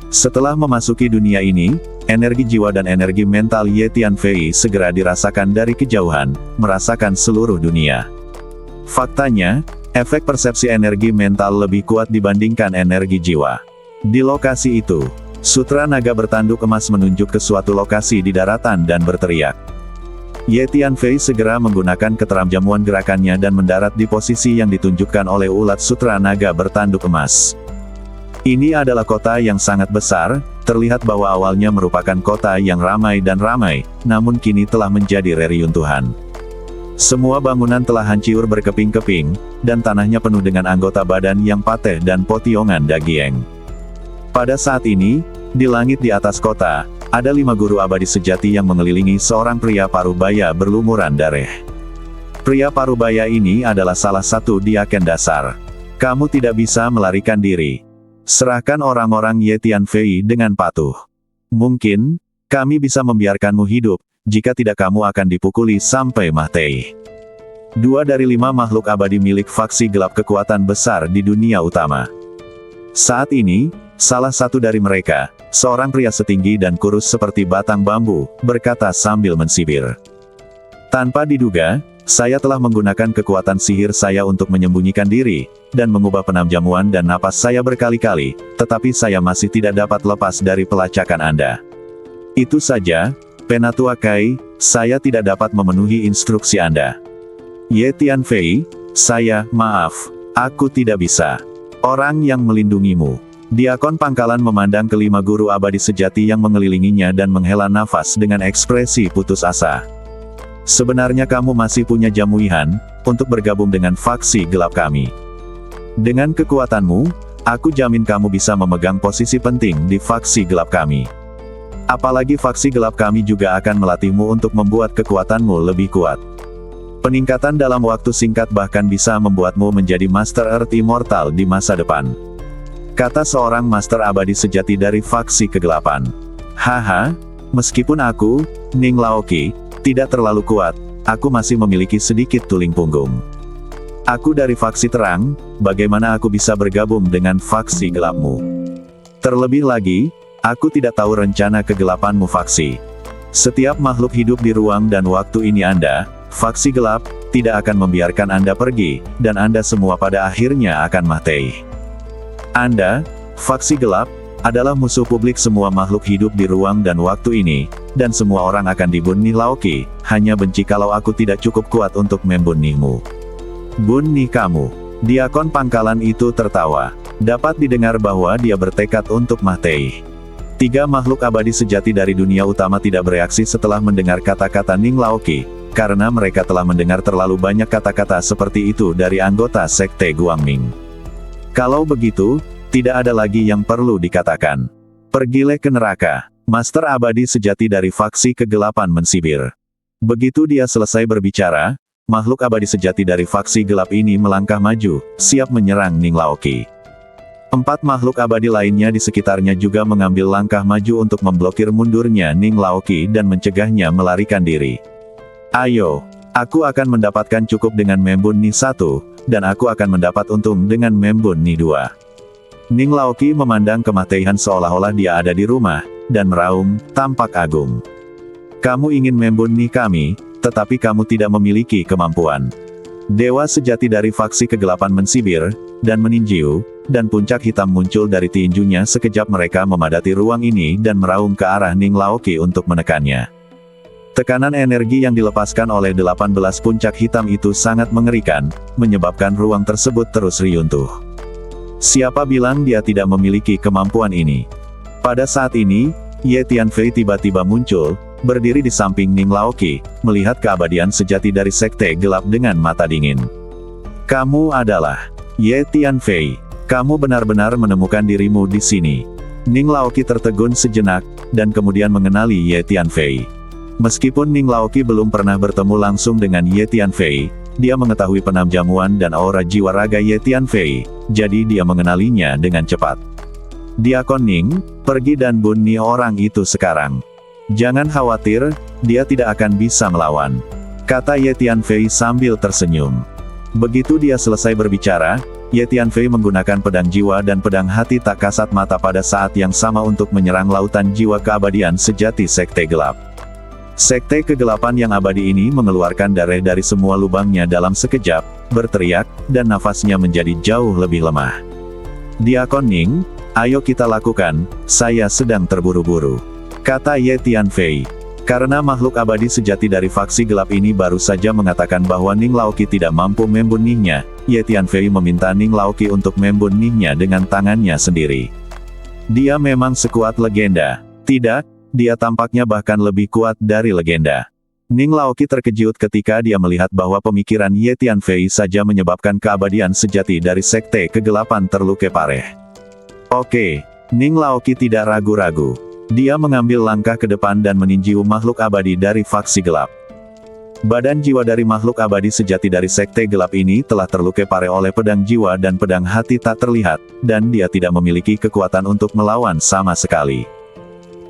Speaker 1: Setelah memasuki dunia ini, energi jiwa dan energi mental Ye Tianfei segera dirasakan dari kejauhan, merasakan seluruh dunia. Faktanya, efek persepsi energi mental lebih kuat dibandingkan energi jiwa. Di lokasi itu, Sutra naga bertanduk emas menunjuk ke suatu lokasi di daratan dan berteriak. Ye Tianfei segera menggunakan keteramjamuan gerakannya dan mendarat di posisi yang ditunjukkan oleh ulat sutra naga bertanduk emas. Ini adalah kota yang sangat besar, terlihat bahwa awalnya merupakan kota yang ramai, namun kini telah menjadi reruntuhan. Semua bangunan telah hancur berkeping-keping, dan tanahnya penuh dengan anggota badan yang patah dan potiongan daging. Pada saat ini, di langit di atas kota, ada 5 guru abadi sejati yang mengelilingi seorang pria parubaya berlumuran darah. Pria parubaya ini adalah salah satu diaken dasar. Kamu tidak bisa melarikan diri. Serahkan orang-orang Ye Tianfei dengan patuh. Mungkin, kami bisa membiarkanmu hidup, jika tidak kamu akan dipukuli sampai mati. 2 dari 5 makhluk abadi milik faksi gelap kekuatan besar di dunia utama. Saat ini, salah satu dari mereka, seorang pria setinggi dan kurus seperti batang bambu, berkata sambil mensibir. Tanpa diduga, saya telah menggunakan kekuatan sihir saya untuk menyembunyikan diri, dan mengubah penamjamuan dan napas saya berkali-kali, tetapi saya masih tidak dapat lepas dari pelacakan Anda. Itu saja, Penatua Kai, saya tidak dapat memenuhi instruksi Anda. Ye Tianfei, maaf, aku tidak bisa. Orang yang melindungimu. Diakon pangkalan memandang kelima guru abadi sejati yang mengelilinginya dan menghela nafas dengan ekspresi putus asa. Sebenarnya kamu masih punya jamuihan, untuk bergabung dengan faksi gelap kami. Dengan kekuatanmu, aku jamin kamu bisa memegang posisi penting di faksi gelap kami. Apalagi faksi gelap kami juga akan melatihmu untuk membuat kekuatanmu lebih kuat. Peningkatan dalam waktu singkat bahkan bisa membuatmu menjadi Master Earth Immortal di masa depan. Kata seorang Master Abadi sejati dari faksi kegelapan. Haha, meskipun aku, Ning Laoki, tidak terlalu kuat, aku masih memiliki sedikit tulang punggung. Aku dari faksi terang, bagaimana aku bisa bergabung dengan faksi gelapmu? Terlebih lagi, aku tidak tahu rencana kegelapanmu faksi. Setiap makhluk hidup di ruang dan waktu ini Anda, faksi gelap, tidak akan membiarkan Anda pergi, dan Anda semua pada akhirnya akan mati. Anda, faksi gelap, adalah musuh publik semua makhluk hidup di ruang dan waktu ini, dan semua orang akan dibunuh Laoki, hanya benci kalau aku tidak cukup kuat untuk membunuhmu. Bunuh kamu. Diakon pangkalan itu tertawa. Dapat didengar bahwa dia bertekad untuk mati. 3 makhluk abadi sejati dari dunia utama tidak bereaksi setelah mendengar kata-kata Ning Laoki, karena mereka telah mendengar terlalu banyak kata-kata seperti itu dari anggota Sekte Guangming. Kalau begitu, tidak ada lagi yang perlu dikatakan. Pergilah ke neraka. Master abadi sejati dari faksi kegelapan mensibir. Begitu dia selesai berbicara, makhluk abadi sejati dari faksi gelap ini melangkah maju, siap menyerang Ning Laoki. 4 makhluk abadi lainnya di sekitarnya juga mengambil langkah maju untuk memblokir mundurnya Ning Laoki dan mencegahnya melarikan diri. Ayo, aku akan mendapatkan cukup dengan membunuh 1, dan aku akan mendapat untung dengan membunuh 2. Ning Laoki memandang kematian seolah-olah dia ada di rumah, dan meraung, tampak agung. Kamu ingin membunuh kami, tetapi kamu tidak memiliki kemampuan. Dewa sejati dari faksi kegelapan mensibir, dan meninju, dan puncak hitam muncul dari tinjunya sekejap mereka memadati ruang ini dan meraung ke arah Ning Laoki untuk menekannya. Tekanan energi yang dilepaskan oleh 18 puncak hitam itu sangat mengerikan, menyebabkan ruang tersebut terus runtuh. Siapa bilang dia tidak memiliki kemampuan ini? Pada saat ini, Ye Tianfei tiba-tiba muncul, berdiri di samping Ning Laoki, melihat keabadian sejati dari Sekte Gelap dengan mata dingin. Kamu adalah Ye Tianfei. Kamu benar-benar menemukan dirimu di sini. Ning Laoki tertegun sejenak, dan kemudian mengenali Ye Tianfei. Meskipun Ning Laoki belum pernah bertemu langsung dengan Ye Tianfei, dia mengetahui penamjamuan dan aura jiwa raga Ye Tianfei, jadi dia mengenalinya dengan cepat. Diakon Ning, pergi dan bunuh orang itu sekarang. Jangan khawatir, dia tidak akan bisa melawan, kata Ye Tianfei sambil tersenyum. Begitu dia selesai berbicara, Ye Tianfei menggunakan pedang jiwa dan pedang hati tak kasat mata pada saat yang sama untuk menyerang lautan jiwa keabadian sejati Sekte Gelap. Sekte kegelapan yang abadi ini mengeluarkan darah dari semua lubangnya dalam sekejap, berteriak, dan nafasnya menjadi jauh lebih lemah. Diakon Ning, ayo kita lakukan, saya sedang terburu-buru, kata Ye Tianfei. Karena makhluk abadi sejati dari faksi gelap ini baru saja mengatakan bahwa Ning Laoki tidak mampu membunuhnya, Ye Tianfei meminta Ning Laoki untuk membunuhnya dengan tangannya sendiri. Dia memang sekuat legenda. Tidak, dia tampaknya bahkan lebih kuat dari legenda. Ning Laoki terkejut ketika dia melihat bahwa pemikiran Ye Tianfei saja menyebabkan keabadian sejati dari Sekte Kegelapan terluka parah. Oke, Ning Laoki tidak ragu-ragu. Dia mengambil langkah ke depan dan meninju makhluk abadi dari faksi gelap. Badan jiwa dari makhluk abadi sejati dari sekte gelap ini telah terlukai parah oleh pedang jiwa dan pedang hati tak terlihat, dan dia tidak memiliki kekuatan untuk melawan sama sekali.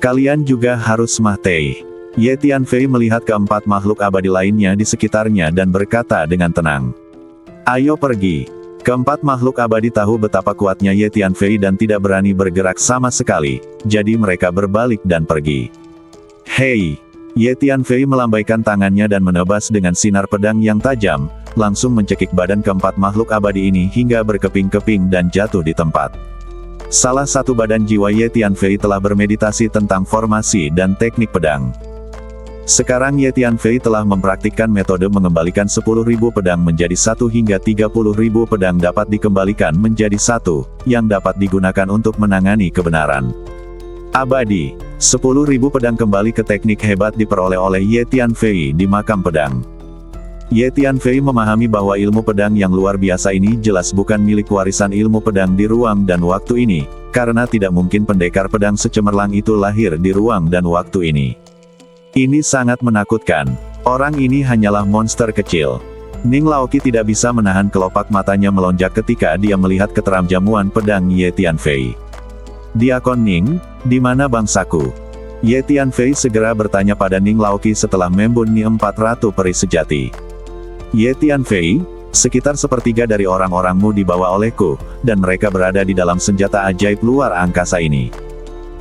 Speaker 1: Kalian juga harus mati. Ye Tianfei melihat keempat makhluk abadi lainnya di sekitarnya dan berkata dengan tenang. Ayo pergi. Keempat makhluk abadi tahu betapa kuatnya Ye Tianfei dan tidak berani bergerak sama sekali, jadi mereka berbalik dan pergi. Hei! Ye Tianfei melambaikan tangannya dan menebas dengan sinar pedang yang tajam, langsung mencekik badan keempat makhluk abadi ini hingga berkeping-keping dan jatuh di tempat. Salah satu badan jiwa Ye Tianfei telah bermeditasi tentang formasi dan teknik pedang. Sekarang Ye Tianfei telah mempraktikkan metode mengembalikan 10.000 pedang menjadi 1 hingga 30.000 pedang dapat dikembalikan menjadi 1, yang dapat digunakan untuk menangani kebenaran. Abadi, 10.000 pedang kembali ke teknik hebat diperoleh oleh Ye Tianfei di makam pedang. Ye Tianfei memahami bahwa ilmu pedang yang luar biasa ini jelas bukan milik warisan ilmu pedang di ruang dan waktu ini, karena tidak mungkin pendekar pedang secemerlang itu lahir di ruang dan waktu ini. Ini sangat menakutkan. Orang ini hanyalah monster kecil. Ning Laoqi tidak bisa menahan kelopak matanya melonjak ketika dia melihat keteramjamuan pedang Ye Tianfei. Diakon Ning, di mana bangsaku? Ye Tianfei segera bertanya pada Ning Laoqi setelah membun Ni 400 peri sejati. Ye Tianfei, sekitar sepertiga dari orang-orangmu dibawa olehku, dan mereka berada di dalam senjata ajaib luar angkasa ini.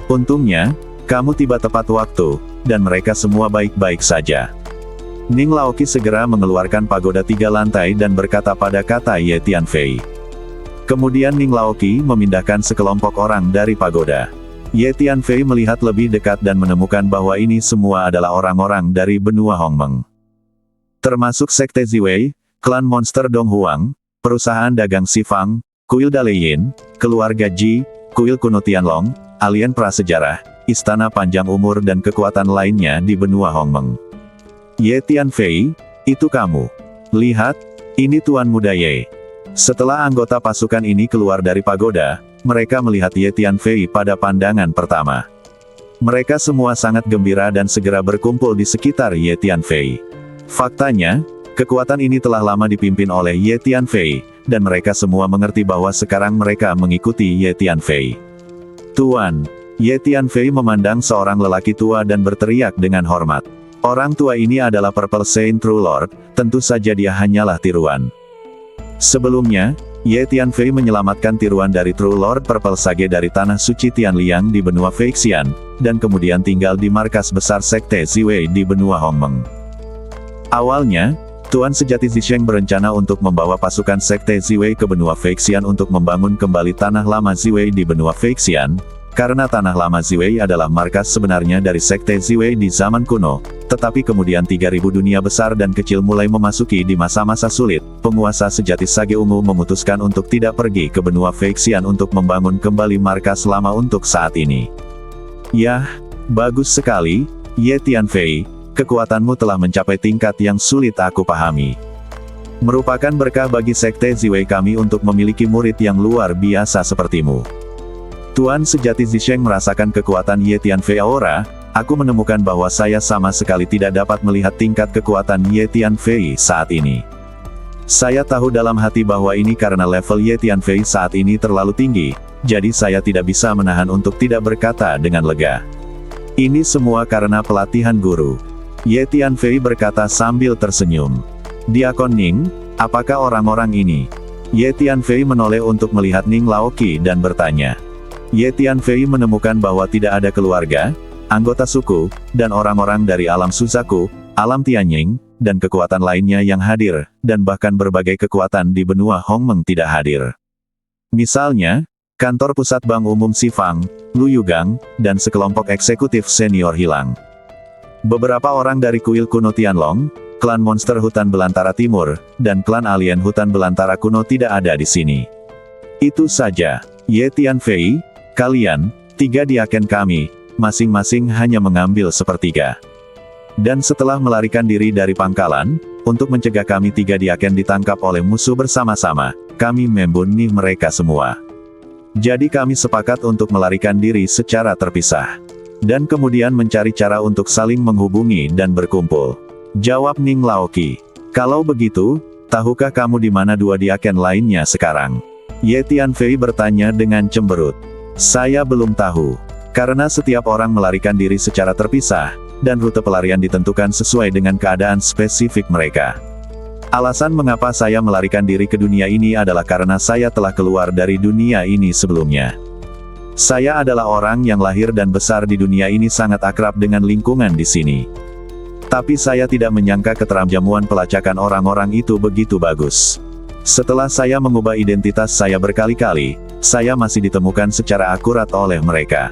Speaker 1: Untungnya, kamu tiba tepat waktu, dan mereka semua baik-baik saja. Ning Laoqi segera mengeluarkan pagoda 3 lantai dan berkata pada kata Ye Tianfei. Kemudian Ning Laoqi memindahkan sekelompok orang dari pagoda. Ye Tianfei melihat lebih dekat dan menemukan bahwa ini semua adalah orang-orang dari benua Hongmeng. Termasuk Sekte Ziwei, klan monster Dong Huang, perusahaan dagang Sifang, kuil Daleyin, keluarga Ji, kuil kuno Tianlong, alien prasejarah, istana panjang umur dan kekuatan lainnya di benua Hongmeng. Ye Tianfei, itu kamu. Lihat, ini Tuan Muda Ye. Setelah anggota pasukan ini keluar dari pagoda, mereka melihat Ye Tianfei pada pandangan pertama. Mereka semua sangat gembira dan segera berkumpul di sekitar Ye Tianfei. Faktanya, kekuatan ini telah lama dipimpin oleh Ye Tianfei, dan mereka semua mengerti bahwa sekarang mereka mengikuti Ye Tianfei. Tuan, Ye Tianfei memandang seorang lelaki tua dan berteriak dengan hormat. Orang tua ini adalah Purple Saint True Lord, tentu saja dia hanyalah tiruan. Sebelumnya, Ye Tianfei menyelamatkan tiruan dari True Lord Purple Sage dari tanah suci Tianliang di benua Feixian, dan kemudian tinggal di markas besar Sekte Ziwei di benua Hongmeng. Awalnya, Tuan Sejati Zisheng berencana untuk membawa pasukan Sekte Ziwei ke benua Feixian untuk membangun kembali tanah lama Ziwei di benua Feixian, karena tanah lama Ziwei adalah markas sebenarnya dari Sekte Ziwei di zaman kuno, tetapi kemudian 3.000 dunia besar dan kecil mulai memasuki di masa-masa sulit, penguasa sejati Sage Ungu memutuskan untuk tidak pergi ke benua Feixian untuk membangun kembali markas lama untuk saat ini. Yah, bagus sekali, Ye Tianfei, kekuatanmu telah mencapai tingkat yang sulit aku pahami. Merupakan berkah bagi Sekte Ziwei kami untuk memiliki murid yang luar biasa sepertimu. Tuan Sejati Zisheng merasakan kekuatan Ye Tianfei Aura, aku menemukan bahwa saya sama sekali tidak dapat melihat tingkat kekuatan Ye Tianfei saat ini. Saya tahu dalam hati bahwa ini karena level Ye Tianfei saat ini terlalu tinggi, jadi saya tidak bisa menahan untuk tidak berkata dengan lega. Ini semua karena pelatihan guru. Ye Tianfei berkata sambil tersenyum. Diakon Ning, apakah orang-orang ini? Ye Tianfei menoleh untuk melihat Ning Laoqi dan bertanya. Ye Tianfei menemukan bahwa tidak ada keluarga, anggota suku, dan orang-orang dari alam Suzaku, alam Tianying, dan kekuatan lainnya yang hadir, dan bahkan berbagai kekuatan di benua Hongmeng tidak hadir. Misalnya, kantor pusat Bank Umum Sifang, Lu Yugang, dan sekelompok eksekutif senior hilang. Beberapa orang dari kuil kuno Tianlong, klan monster hutan belantara timur, dan klan alien hutan belantara kuno tidak ada di sini. Itu saja, Ye Tianfei. Kalian, 3 diaken kami, masing-masing hanya mengambil sepertiga. Dan setelah melarikan diri dari pangkalan, untuk mencegah kami 3 diaken ditangkap oleh musuh bersama-sama, kami membunuh mereka semua. Jadi kami sepakat untuk melarikan diri secara terpisah. Dan kemudian mencari cara untuk saling menghubungi dan berkumpul. Jawab Ning Laoqi. Kalau begitu, tahukah kamu di mana dua diaken lainnya sekarang? Ye Tianfei bertanya dengan cemberut. Saya belum tahu. Karena setiap orang melarikan diri secara terpisah, dan rute pelarian ditentukan sesuai dengan keadaan spesifik mereka. Alasan mengapa saya melarikan diri ke dunia ini adalah karena saya telah keluar dari dunia ini sebelumnya. Saya adalah orang yang lahir dan besar di dunia ini sangat akrab dengan lingkungan di sini. Tapi saya tidak menyangka keterjamuan pelacakan orang-orang itu begitu bagus. Setelah saya mengubah identitas saya berkali-kali, saya masih ditemukan secara akurat oleh mereka.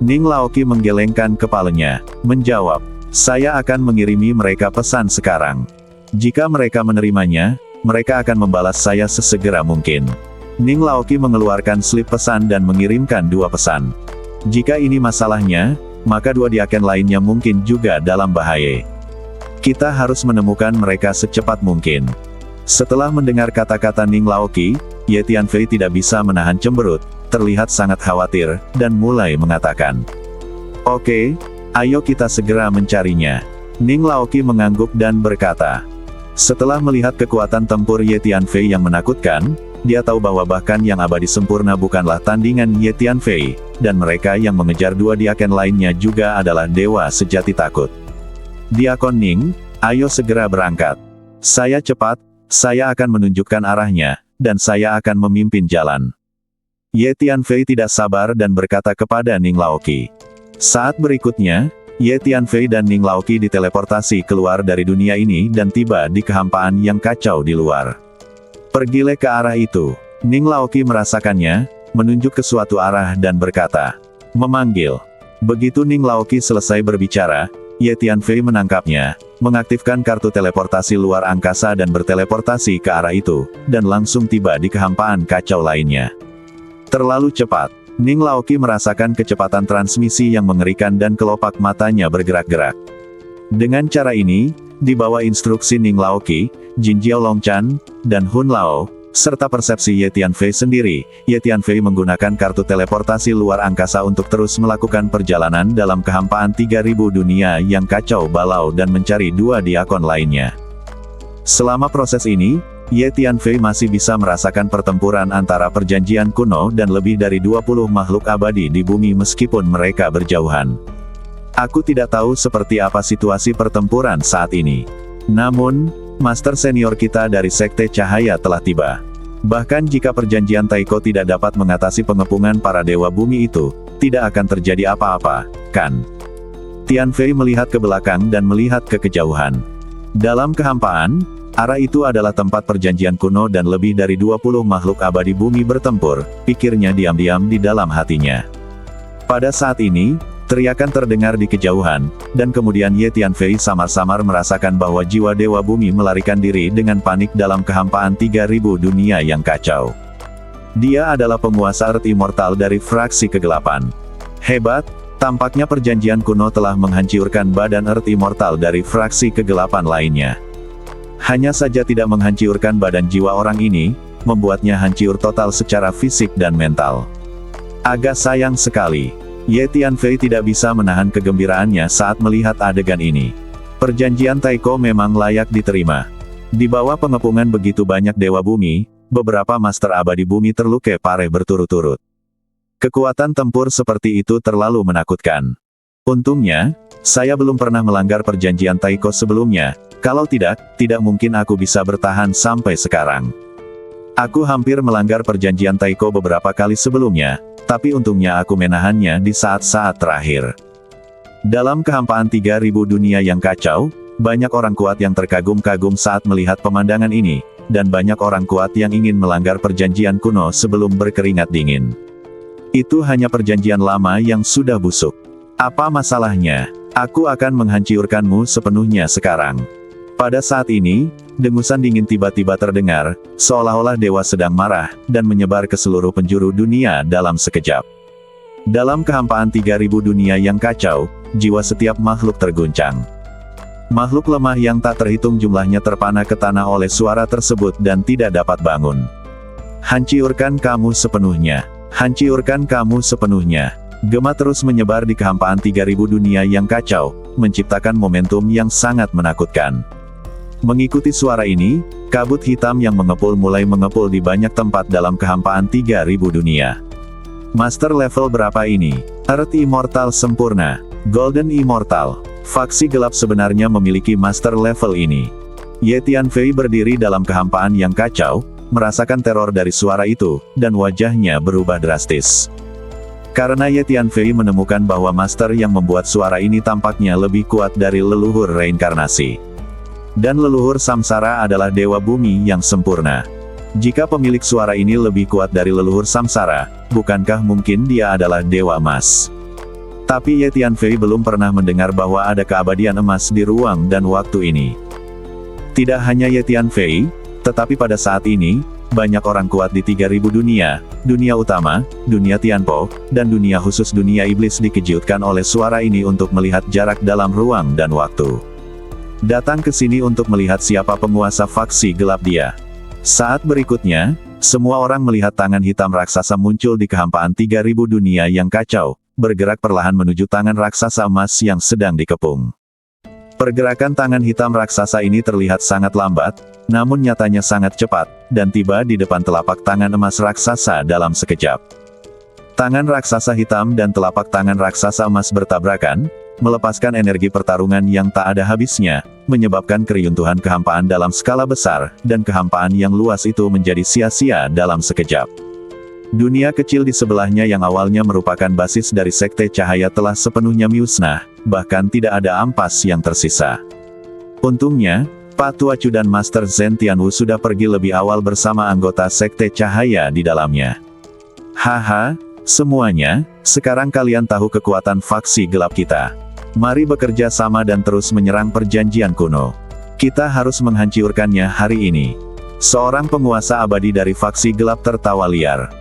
Speaker 1: Ning Laoqi menggelengkan kepalanya, menjawab, saya akan mengirimi mereka pesan sekarang. Jika mereka menerimanya, mereka akan membalas saya sesegera mungkin. Ning Laoqi mengeluarkan slip pesan dan mengirimkan dua pesan. Jika ini masalahnya, maka dua diaken lainnya mungkin juga dalam bahaya. Kita harus menemukan mereka secepat mungkin. Setelah mendengar kata-kata Ning Laoqi, Ye Tianfei tidak bisa menahan cemberut, terlihat sangat khawatir, dan mulai mengatakan, "Oke, ayo kita segera mencarinya." Ning Laoqi mengangguk dan berkata, setelah melihat kekuatan tempur Ye Tianfei yang menakutkan, dia tahu bahwa bahkan yang abadi sempurna bukanlah tandingan Ye Tianfei, dan mereka yang mengejar dua diaken lainnya juga adalah dewa sejati takut. Diakon Ning, ayo segera berangkat. Saya cepat, saya akan menunjukkan arahnya, dan saya akan memimpin jalan. Ye Tianfei tidak sabar dan berkata kepada Ning Laoqi. Saat berikutnya, Ye Tianfei dan Ning Laoqi diteleportasi keluar dari dunia ini dan tiba di kehampaan yang kacau di luar. Pergilah ke arah itu. Ning Laoqi merasakannya, menunjuk ke suatu arah dan berkata, memanggil. Begitu Ning Laoqi selesai berbicara, Ye Tianfei menangkapnya, mengaktifkan kartu teleportasi luar angkasa dan berteleportasi ke arah itu, dan langsung tiba di kehampaan kacau lainnya. Terlalu cepat. Ning Laoqi merasakan kecepatan transmisi yang mengerikan dan kelopak matanya bergerak-gerak. Dengan cara ini, di bawah instruksi Ning Laoqi, Jin Jiao Longchan, dan Hun Lao, serta persepsi Ye Tianfei sendiri, Ye Tianfei menggunakan kartu teleportasi luar angkasa untuk terus melakukan perjalanan dalam kehampaan 3000 dunia yang kacau balau dan mencari dua diakon lainnya. Selama proses ini, Ye Tianfei masih bisa merasakan pertempuran antara perjanjian kuno dan lebih dari 20 makhluk abadi di bumi meskipun mereka berjauhan. Aku tidak tahu seperti apa situasi pertempuran saat ini. Namun, Master senior kita dari Sekte Cahaya telah tiba. Bahkan jika perjanjian Taiko tidak dapat mengatasi pengepungan para dewa bumi itu, tidak akan terjadi apa-apa, kan? Tianfei melihat ke belakang dan melihat ke kejauhan. Dalam kehampaan, arah itu adalah tempat perjanjian kuno dan lebih dari 20 makhluk abadi bumi bertempur, pikirnya diam-diam di dalam hatinya. Pada saat ini, teriakan terdengar di kejauhan, dan kemudian Ye Tianfei samar-samar merasakan bahwa jiwa dewa bumi melarikan diri dengan panik dalam kehampaan 3000 dunia yang kacau. Dia adalah penguasa Earth Immortal dari fraksi kegelapan. Hebat, tampaknya perjanjian kuno telah menghancurkan badan Earth Immortal dari fraksi kegelapan lainnya. Hanya saja tidak menghancurkan badan jiwa orang ini, membuatnya hancur total secara fisik dan mental. Agak sayang sekali. Ye Tianfei tidak bisa menahan kegembiraannya saat melihat adegan ini. Perjanjian Taiko memang layak diterima. Di bawah pengepungan begitu banyak dewa bumi, beberapa master abadi bumi terluka parah berturut-turut. Kekuatan tempur seperti itu terlalu menakutkan. Untungnya, saya belum pernah melanggar perjanjian Taiko sebelumnya, kalau tidak mungkin aku bisa bertahan sampai sekarang. Aku hampir melanggar perjanjian Taiko beberapa kali sebelumnya, tapi untungnya aku menahannya di saat-saat terakhir. Dalam kehampaan 3000 dunia yang kacau, banyak orang kuat yang terkagum-kagum saat melihat pemandangan ini, dan banyak orang kuat yang ingin melanggar perjanjian kuno sebelum berkeringat dingin. Itu hanya perjanjian lama yang sudah busuk. Apa masalahnya? Aku akan menghancurkanmu sepenuhnya sekarang. Pada saat ini, dengusan dingin tiba-tiba terdengar, seolah-olah dewa sedang marah, dan menyebar ke seluruh penjuru dunia dalam sekejap. Dalam kehampaan 3000 dunia yang kacau, jiwa setiap makhluk terguncang. Makhluk lemah yang tak terhitung jumlahnya terpana ke tanah oleh suara tersebut dan tidak dapat bangun. Hancurkan kamu sepenuhnya. Hancurkan kamu sepenuhnya. Gema terus menyebar di kehampaan 3000 dunia yang kacau, menciptakan momentum yang sangat menakutkan. Mengikuti suara ini, kabut hitam yang mengepul mulai mengepul di banyak tempat dalam kehampaan 3000 dunia. Master level berapa ini? Earth Immortal sempurna. Golden Immortal. Faksi gelap sebenarnya memiliki master level ini. Ye Tianfei berdiri dalam kehampaan yang kacau, merasakan teror dari suara itu, dan wajahnya berubah drastis. Karena Ye Tianfei menemukan bahwa master yang membuat suara ini tampaknya lebih kuat dari leluhur reinkarnasi. Dan leluhur samsara adalah dewa bumi yang sempurna. Jika pemilik suara ini lebih kuat dari leluhur samsara, bukankah mungkin dia adalah dewa emas? Tapi Ye Tianfei belum pernah mendengar bahwa ada keabadian emas di ruang dan waktu ini. Tidak hanya Ye Tianfei, tetapi pada saat ini, banyak orang kuat di 3000 dunia, dunia utama, dunia Tianpo, dan dunia khusus dunia iblis dikejutkan oleh suara ini untuk melihat jarak dalam ruang dan waktu. Datang ke sini untuk melihat siapa penguasa faksi gelap dia. Saat berikutnya, semua orang melihat tangan hitam raksasa muncul di kehampaan 3000 dunia yang kacau, bergerak perlahan menuju tangan raksasa emas yang sedang dikepung. Pergerakan tangan hitam raksasa ini terlihat sangat lambat, namun nyatanya sangat cepat, dan tiba di depan telapak tangan emas raksasa dalam sekejap. Tangan raksasa hitam dan telapak tangan raksasa emas bertabrakan, melepaskan energi pertarungan yang tak ada habisnya, menyebabkan keruntuhan kehampaan dalam skala besar, dan kehampaan yang luas itu menjadi sia-sia dalam sekejap. Dunia kecil di sebelahnya yang awalnya merupakan basis dari sekte cahaya telah sepenuhnya musnah, bahkan tidak ada ampas yang tersisa. Untungnya, Pak Tuacu dan Master Zhen Tianwu sudah pergi lebih awal bersama anggota sekte cahaya di dalamnya. Haha, semuanya, sekarang kalian tahu kekuatan faksi gelap kita. Mari bekerja sama dan terus menyerang perjanjian kuno. Kita harus menghancurkannya hari ini. Seorang penguasa abadi dari faksi gelap tertawa liar.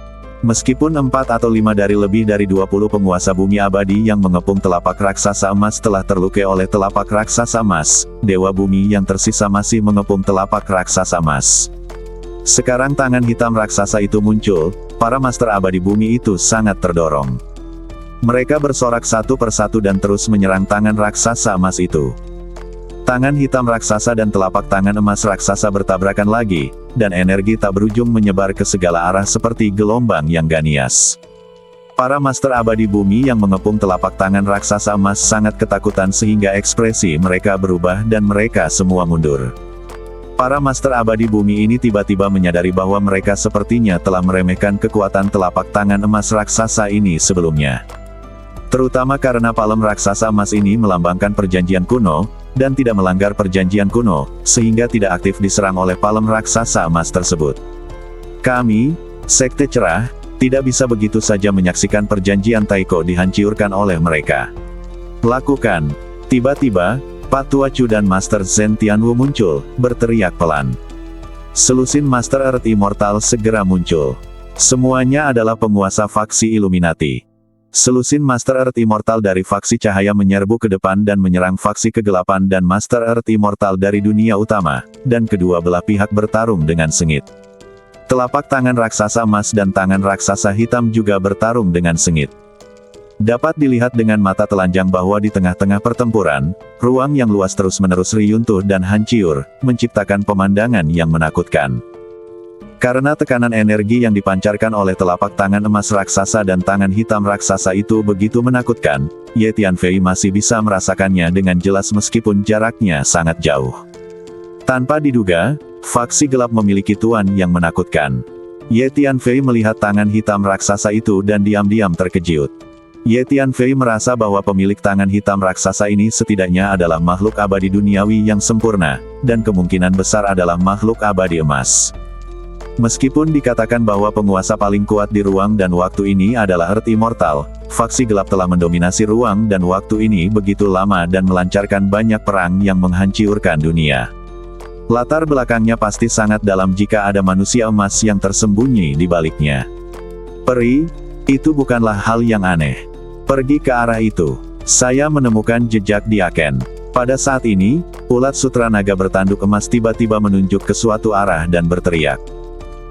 Speaker 1: Meskipun 4 atau 5 dari lebih dari 20 penguasa bumi abadi yang mengepung telapak raksasa emas telah terlukai oleh telapak raksasa emas, dewa bumi yang tersisa masih mengepung telapak raksasa emas. Sekarang tangan hitam raksasa itu muncul, para master abadi bumi itu sangat terdorong. Mereka bersorak satu persatu dan terus menyerang tangan raksasa emas itu. Tangan hitam raksasa dan telapak tangan emas raksasa bertabrakan lagi, dan energi tak berujung menyebar ke segala arah seperti gelombang yang ganias. Para master abadi bumi yang mengepung telapak tangan raksasa emas sangat ketakutan sehingga ekspresi mereka berubah dan mereka semua mundur. Para master abadi bumi ini tiba-tiba menyadari bahwa mereka sepertinya telah meremehkan kekuatan telapak tangan emas raksasa ini sebelumnya. Terutama karena palem raksasa emas ini melambangkan perjanjian kuno, dan tidak melanggar perjanjian kuno, sehingga tidak aktif diserang oleh palem raksasa emas tersebut. Kami, Sekte Cerah, tidak bisa begitu saja menyaksikan perjanjian Taiko dihancurkan oleh mereka. Lakukan. Tiba-tiba, Pak Tuacu dan Master Zhen Tianwu muncul, berteriak pelan. Selusin Master Earth Immortal segera muncul. Semuanya adalah penguasa faksi Illuminati. Selusin Master Earth Immortal dari faksi cahaya menyerbu ke depan dan menyerang faksi kegelapan dan Master Earth Immortal dari dunia utama, dan kedua belah pihak bertarung dengan sengit. Telapak tangan raksasa emas dan tangan raksasa hitam juga bertarung dengan sengit. Dapat dilihat dengan mata telanjang bahwa di tengah-tengah pertempuran, ruang yang luas terus-menerus riyuntuh dan hancur, menciptakan pemandangan yang menakutkan. Karena tekanan energi yang dipancarkan oleh telapak tangan emas raksasa dan tangan hitam raksasa itu begitu menakutkan, Ye Tianfei masih bisa merasakannya dengan jelas meskipun jaraknya sangat jauh. Tanpa diduga, faksi gelap memiliki tuan yang menakutkan. Ye Tianfei melihat tangan hitam raksasa itu dan diam-diam terkejut. Ye Tianfei merasa bahwa pemilik tangan hitam raksasa ini setidaknya adalah makhluk abadi duniawi yang sempurna, dan kemungkinan besar adalah makhluk abadi emas. Meskipun dikatakan bahwa penguasa paling kuat di ruang dan waktu ini adalah Earth Immortal, faksi gelap telah mendominasi ruang dan waktu ini begitu lama dan melancarkan banyak perang yang menghancurkan dunia. Latar belakangnya pasti sangat dalam jika ada manusia emas yang tersembunyi di baliknya. Peri, itu bukanlah hal yang aneh. Pergi ke arah itu. Saya menemukan jejak di Aken. Pada saat ini, ulat sutra naga bertanduk emas tiba-tiba menunjuk ke suatu arah dan berteriak.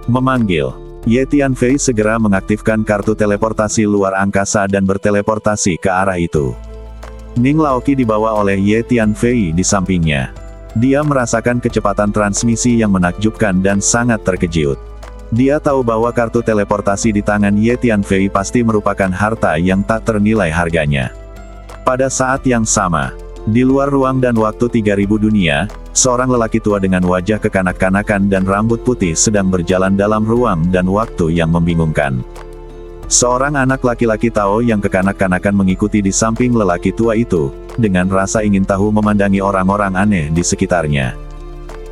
Speaker 1: Memanggil. Ye Tianfei segera mengaktifkan kartu teleportasi luar angkasa dan berteleportasi ke arah itu. Ning Laoqi dibawa oleh Ye Tianfei di sampingnya. Dia merasakan kecepatan transmisi yang menakjubkan dan sangat terkejut. Dia tahu bahwa kartu teleportasi di tangan Ye Tianfei pasti merupakan harta yang tak ternilai harganya. Pada saat yang sama, di luar ruang dan waktu 3000 dunia, seorang lelaki tua dengan wajah kekanak-kanakan dan rambut putih sedang berjalan dalam ruang dan waktu yang membingungkan. Seorang anak laki-laki Tao yang kekanak-kanakan mengikuti di samping lelaki tua itu, dengan rasa ingin tahu memandangi orang-orang aneh di sekitarnya.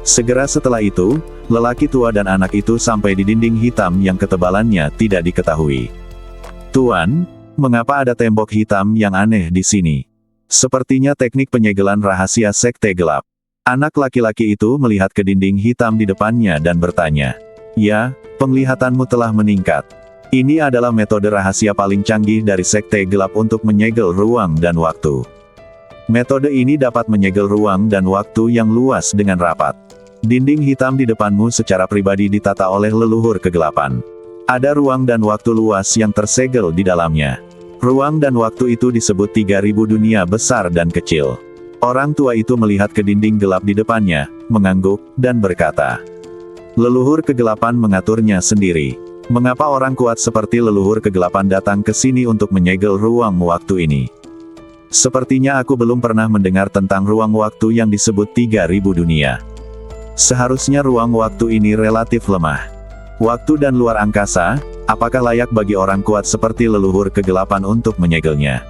Speaker 1: Segera setelah itu, lelaki tua dan anak itu sampai di dinding hitam yang ketebalannya tidak diketahui. "Tuan, mengapa ada tembok hitam yang aneh di sini? Sepertinya teknik penyegelan rahasia sekte gelap." Anak laki-laki itu melihat ke dinding hitam di depannya dan bertanya, "Ya, penglihatanmu telah meningkat. Ini adalah metode rahasia paling canggih dari sekte gelap untuk menyegel ruang dan waktu. Metode ini dapat menyegel ruang dan waktu yang luas dengan rapat. Dinding hitam di depanmu secara pribadi ditata oleh leluhur kegelapan. Ada ruang dan waktu luas yang tersegel di dalamnya. Ruang dan waktu itu disebut 3000 dunia besar dan kecil." Orang tua itu melihat ke dinding gelap di depannya, mengangguk, dan berkata, "Leluhur kegelapan mengaturnya sendiri. Mengapa orang kuat seperti leluhur kegelapan datang ke sini untuk menyegel ruang waktu ini? Sepertinya aku belum pernah mendengar tentang ruang waktu yang disebut 3000 dunia. Seharusnya ruang waktu ini relatif lemah. Waktu dan luar angkasa, apakah layak bagi orang kuat seperti leluhur kegelapan untuk menyegelnya?"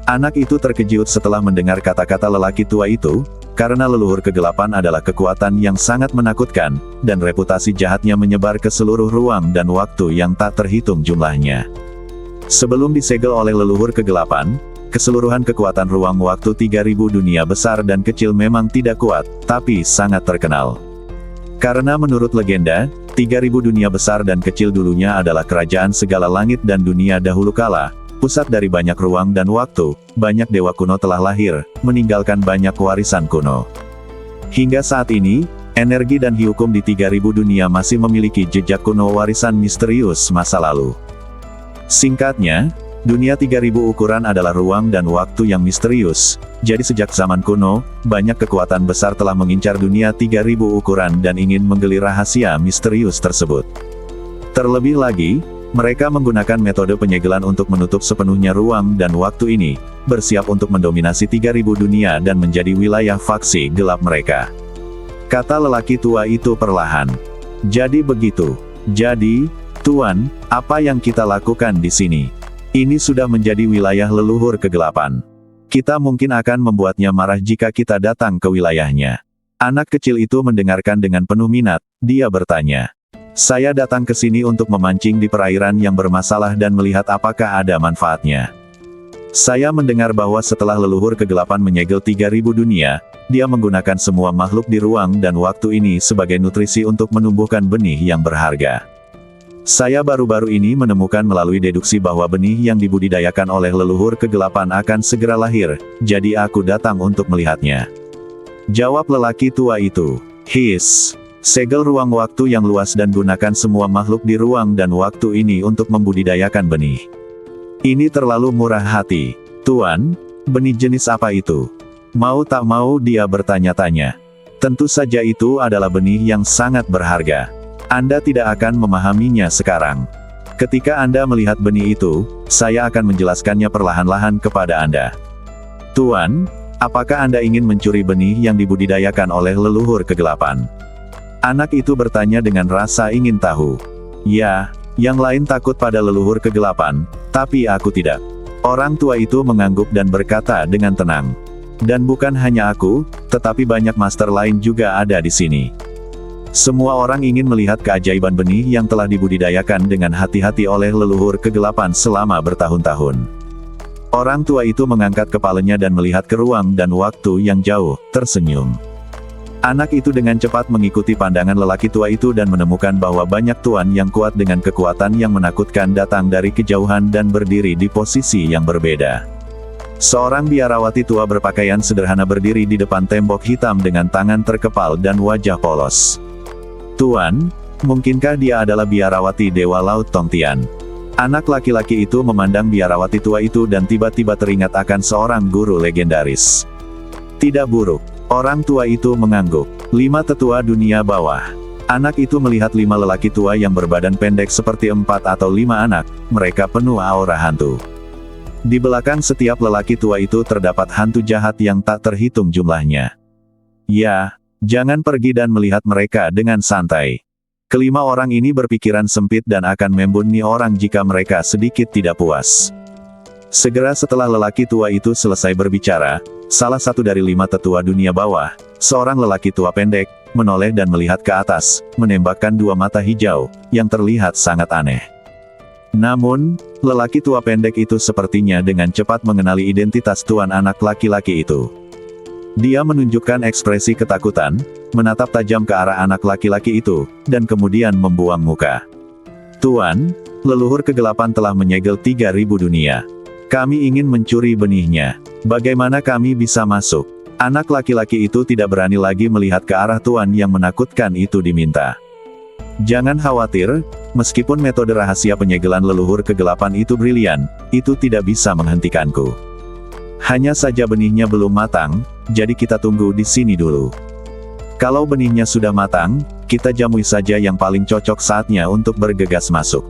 Speaker 1: Anak itu terkejut setelah mendengar kata-kata lelaki tua itu, karena leluhur kegelapan adalah kekuatan yang sangat menakutkan, dan reputasi jahatnya menyebar ke seluruh ruang dan waktu yang tak terhitung jumlahnya. Sebelum disegel oleh leluhur kegelapan, keseluruhan kekuatan ruang waktu 3000 dunia besar dan kecil memang tidak kuat, tapi sangat terkenal. Karena menurut legenda, 3000 dunia besar dan kecil dulunya adalah kerajaan segala langit dan dunia dahulu kala, pusat dari banyak ruang dan waktu, banyak dewa kuno telah lahir, meninggalkan banyak warisan kuno. Hingga saat ini, energi dan hukum di 3000 dunia masih memiliki jejak kuno warisan misterius masa lalu. Singkatnya, dunia 3000 ukuran adalah ruang dan waktu yang misterius, jadi sejak zaman kuno, banyak kekuatan besar telah mengincar dunia 3000 ukuran dan ingin menggali rahasia misterius tersebut. Terlebih lagi, mereka menggunakan metode penyegelan untuk menutup sepenuhnya ruang dan waktu ini, bersiap untuk mendominasi 3000 dunia dan menjadi wilayah faksi gelap mereka. Kata lelaki tua itu perlahan. "Jadi begitu. Jadi, Tuan, apa yang kita lakukan di sini? Ini sudah menjadi wilayah leluhur kegelapan. Kita mungkin akan membuatnya marah jika kita datang ke wilayahnya." Anak kecil itu mendengarkan dengan penuh minat, dia bertanya, "Saya datang ke sini untuk memancing di perairan yang bermasalah dan melihat apakah ada manfaatnya. Saya mendengar bahwa setelah leluhur kegelapan menyegel 3000 dunia, dia menggunakan semua makhluk di ruang dan waktu ini sebagai nutrisi untuk menumbuhkan benih yang berharga. Saya baru-baru ini menemukan melalui deduksi bahwa benih yang dibudidayakan oleh leluhur kegelapan akan segera lahir, jadi aku datang untuk melihatnya." Jawab lelaki tua itu, "His. Segel ruang waktu yang luas dan gunakan semua makhluk di ruang dan waktu ini untuk membudidayakan benih. Ini terlalu murah hati. Tuan, benih jenis apa itu?" Mau tak mau dia bertanya-tanya. Tentu saja itu adalah benih yang sangat berharga. Anda tidak akan memahaminya sekarang. Ketika Anda melihat benih itu, saya akan menjelaskannya perlahan-lahan kepada Anda. Tuan, apakah Anda ingin mencuri benih yang dibudidayakan oleh leluhur kegelapan? Anak itu bertanya dengan rasa ingin tahu. "Ya, yang lain takut pada leluhur kegelapan, tapi aku tidak." Orang tua itu mengangguk dan berkata dengan tenang. "Dan bukan hanya aku, tetapi banyak master lain juga ada di sini. Semua orang ingin melihat keajaiban benih yang telah dibudidayakan dengan hati-hati oleh leluhur kegelapan selama bertahun-tahun." Orang tua itu mengangkat kepalanya dan melihat ke ruang dan waktu yang jauh, tersenyum. Anak itu dengan cepat mengikuti pandangan lelaki tua itu dan menemukan bahwa banyak tuan yang kuat dengan kekuatan yang menakutkan datang dari kejauhan dan berdiri di posisi yang berbeda. Seorang biarawati tua berpakaian sederhana berdiri di depan tembok hitam dengan tangan terkepal dan wajah polos. "Tuan, Mungkinkah dia adalah biarawati Dewa Laut Tongtian? Anak laki-laki itu memandang biarawati tua itu dan tiba-tiba teringat akan seorang guru legendaris. Tidak buruk. Orang tua itu mengangguk. 5 tetua dunia bawah. Anak itu melihat 5 lelaki tua yang berbadan pendek seperti 4 atau 5 anak, mereka penuh aura hantu. Di belakang setiap lelaki tua itu terdapat hantu jahat yang tak terhitung jumlahnya. Ya, jangan pergi dan melihat mereka dengan santai. Kelima orang ini berpikiran sempit dan akan membunuh orang jika mereka sedikit tidak puas. Segera setelah lelaki tua itu selesai berbicara, salah satu dari 5 tetua dunia bawah, seorang lelaki tua pendek, menoleh dan melihat ke atas, menembakkan 2 mata hijau, yang terlihat sangat aneh. Namun, lelaki tua pendek itu sepertinya dengan cepat mengenali identitas tuan anak laki-laki itu. Dia menunjukkan ekspresi ketakutan, menatap tajam ke arah anak laki-laki itu, dan kemudian membuang muka. Tuan, leluhur kegelapan telah menyegel 3000 dunia. Kami ingin mencuri benihnya. Bagaimana kami bisa masuk? Anak laki-laki itu tidak berani lagi melihat ke arah tuan yang menakutkan itu diminta. Jangan khawatir, meskipun metode rahasia penyegelan leluhur kegelapan itu brilian, itu tidak bisa menghentikanku. Hanya saja benihnya belum matang, jadi kita tunggu di sini dulu. Kalau benihnya sudah matang, kita jamui saja yang paling cocok saatnya untuk bergegas masuk.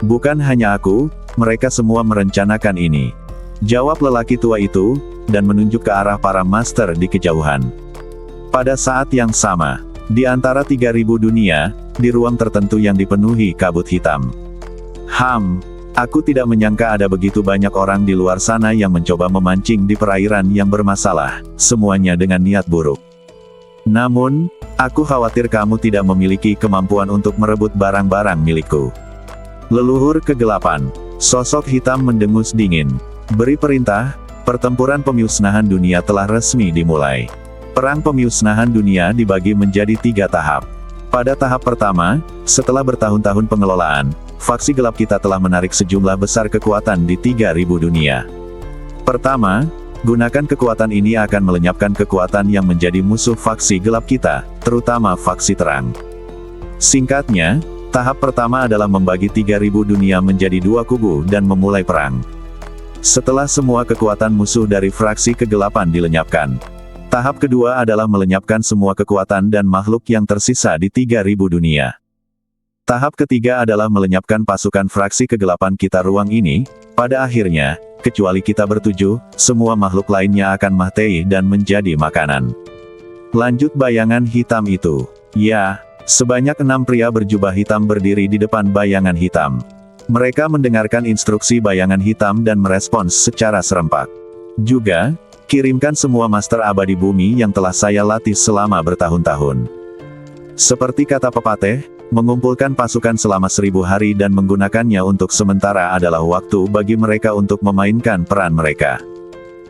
Speaker 1: Bukan hanya aku, mereka semua merencanakan ini. Jawab lelaki tua itu, dan menunjuk ke arah para master di kejauhan. Pada saat yang sama, di antara 3000 dunia, di ruang tertentu yang dipenuhi kabut hitam. Aku tidak menyangka ada begitu banyak orang di luar sana yang mencoba memancing di perairan yang bermasalah, semuanya dengan niat buruk. Namun, aku khawatir kamu tidak memiliki kemampuan untuk merebut barang-barang milikku. Leluhur kegelapan, sosok hitam mendengus dingin. Beri perintah, pertempuran pemusnahan dunia telah resmi dimulai. Perang pemusnahan dunia dibagi menjadi 3 tahap. Pada tahap pertama, setelah bertahun-tahun pengelolaan, faksi gelap kita telah menarik sejumlah besar kekuatan di 3000 dunia. Pertama, gunakan kekuatan ini akan melenyapkan kekuatan yang menjadi musuh faksi gelap kita, terutama faksi terang. Singkatnya, tahap pertama adalah membagi 3000 dunia menjadi 2 kubu dan memulai perang. Setelah semua kekuatan musuh dari fraksi kegelapan dilenyapkan, tahap kedua adalah melenyapkan semua kekuatan dan makhluk yang tersisa di 3000 dunia. Tahap ketiga adalah melenyapkan pasukan fraksi kegelapan kita ruang ini, pada akhirnya, kecuali kita bertujuh, semua makhluk lainnya akan mati dan menjadi makanan. Lanjut bayangan hitam itu. Ya, sebanyak 6 pria berjubah hitam berdiri di depan bayangan hitam. Mereka mendengarkan instruksi bayangan hitam dan merespons secara serempak. Juga, kirimkan semua master abadi bumi yang telah saya latih selama bertahun-tahun. Seperti kata pepatah, mengumpulkan pasukan selama 1000 hari dan menggunakannya untuk sementara adalah waktu bagi mereka untuk memainkan peran mereka.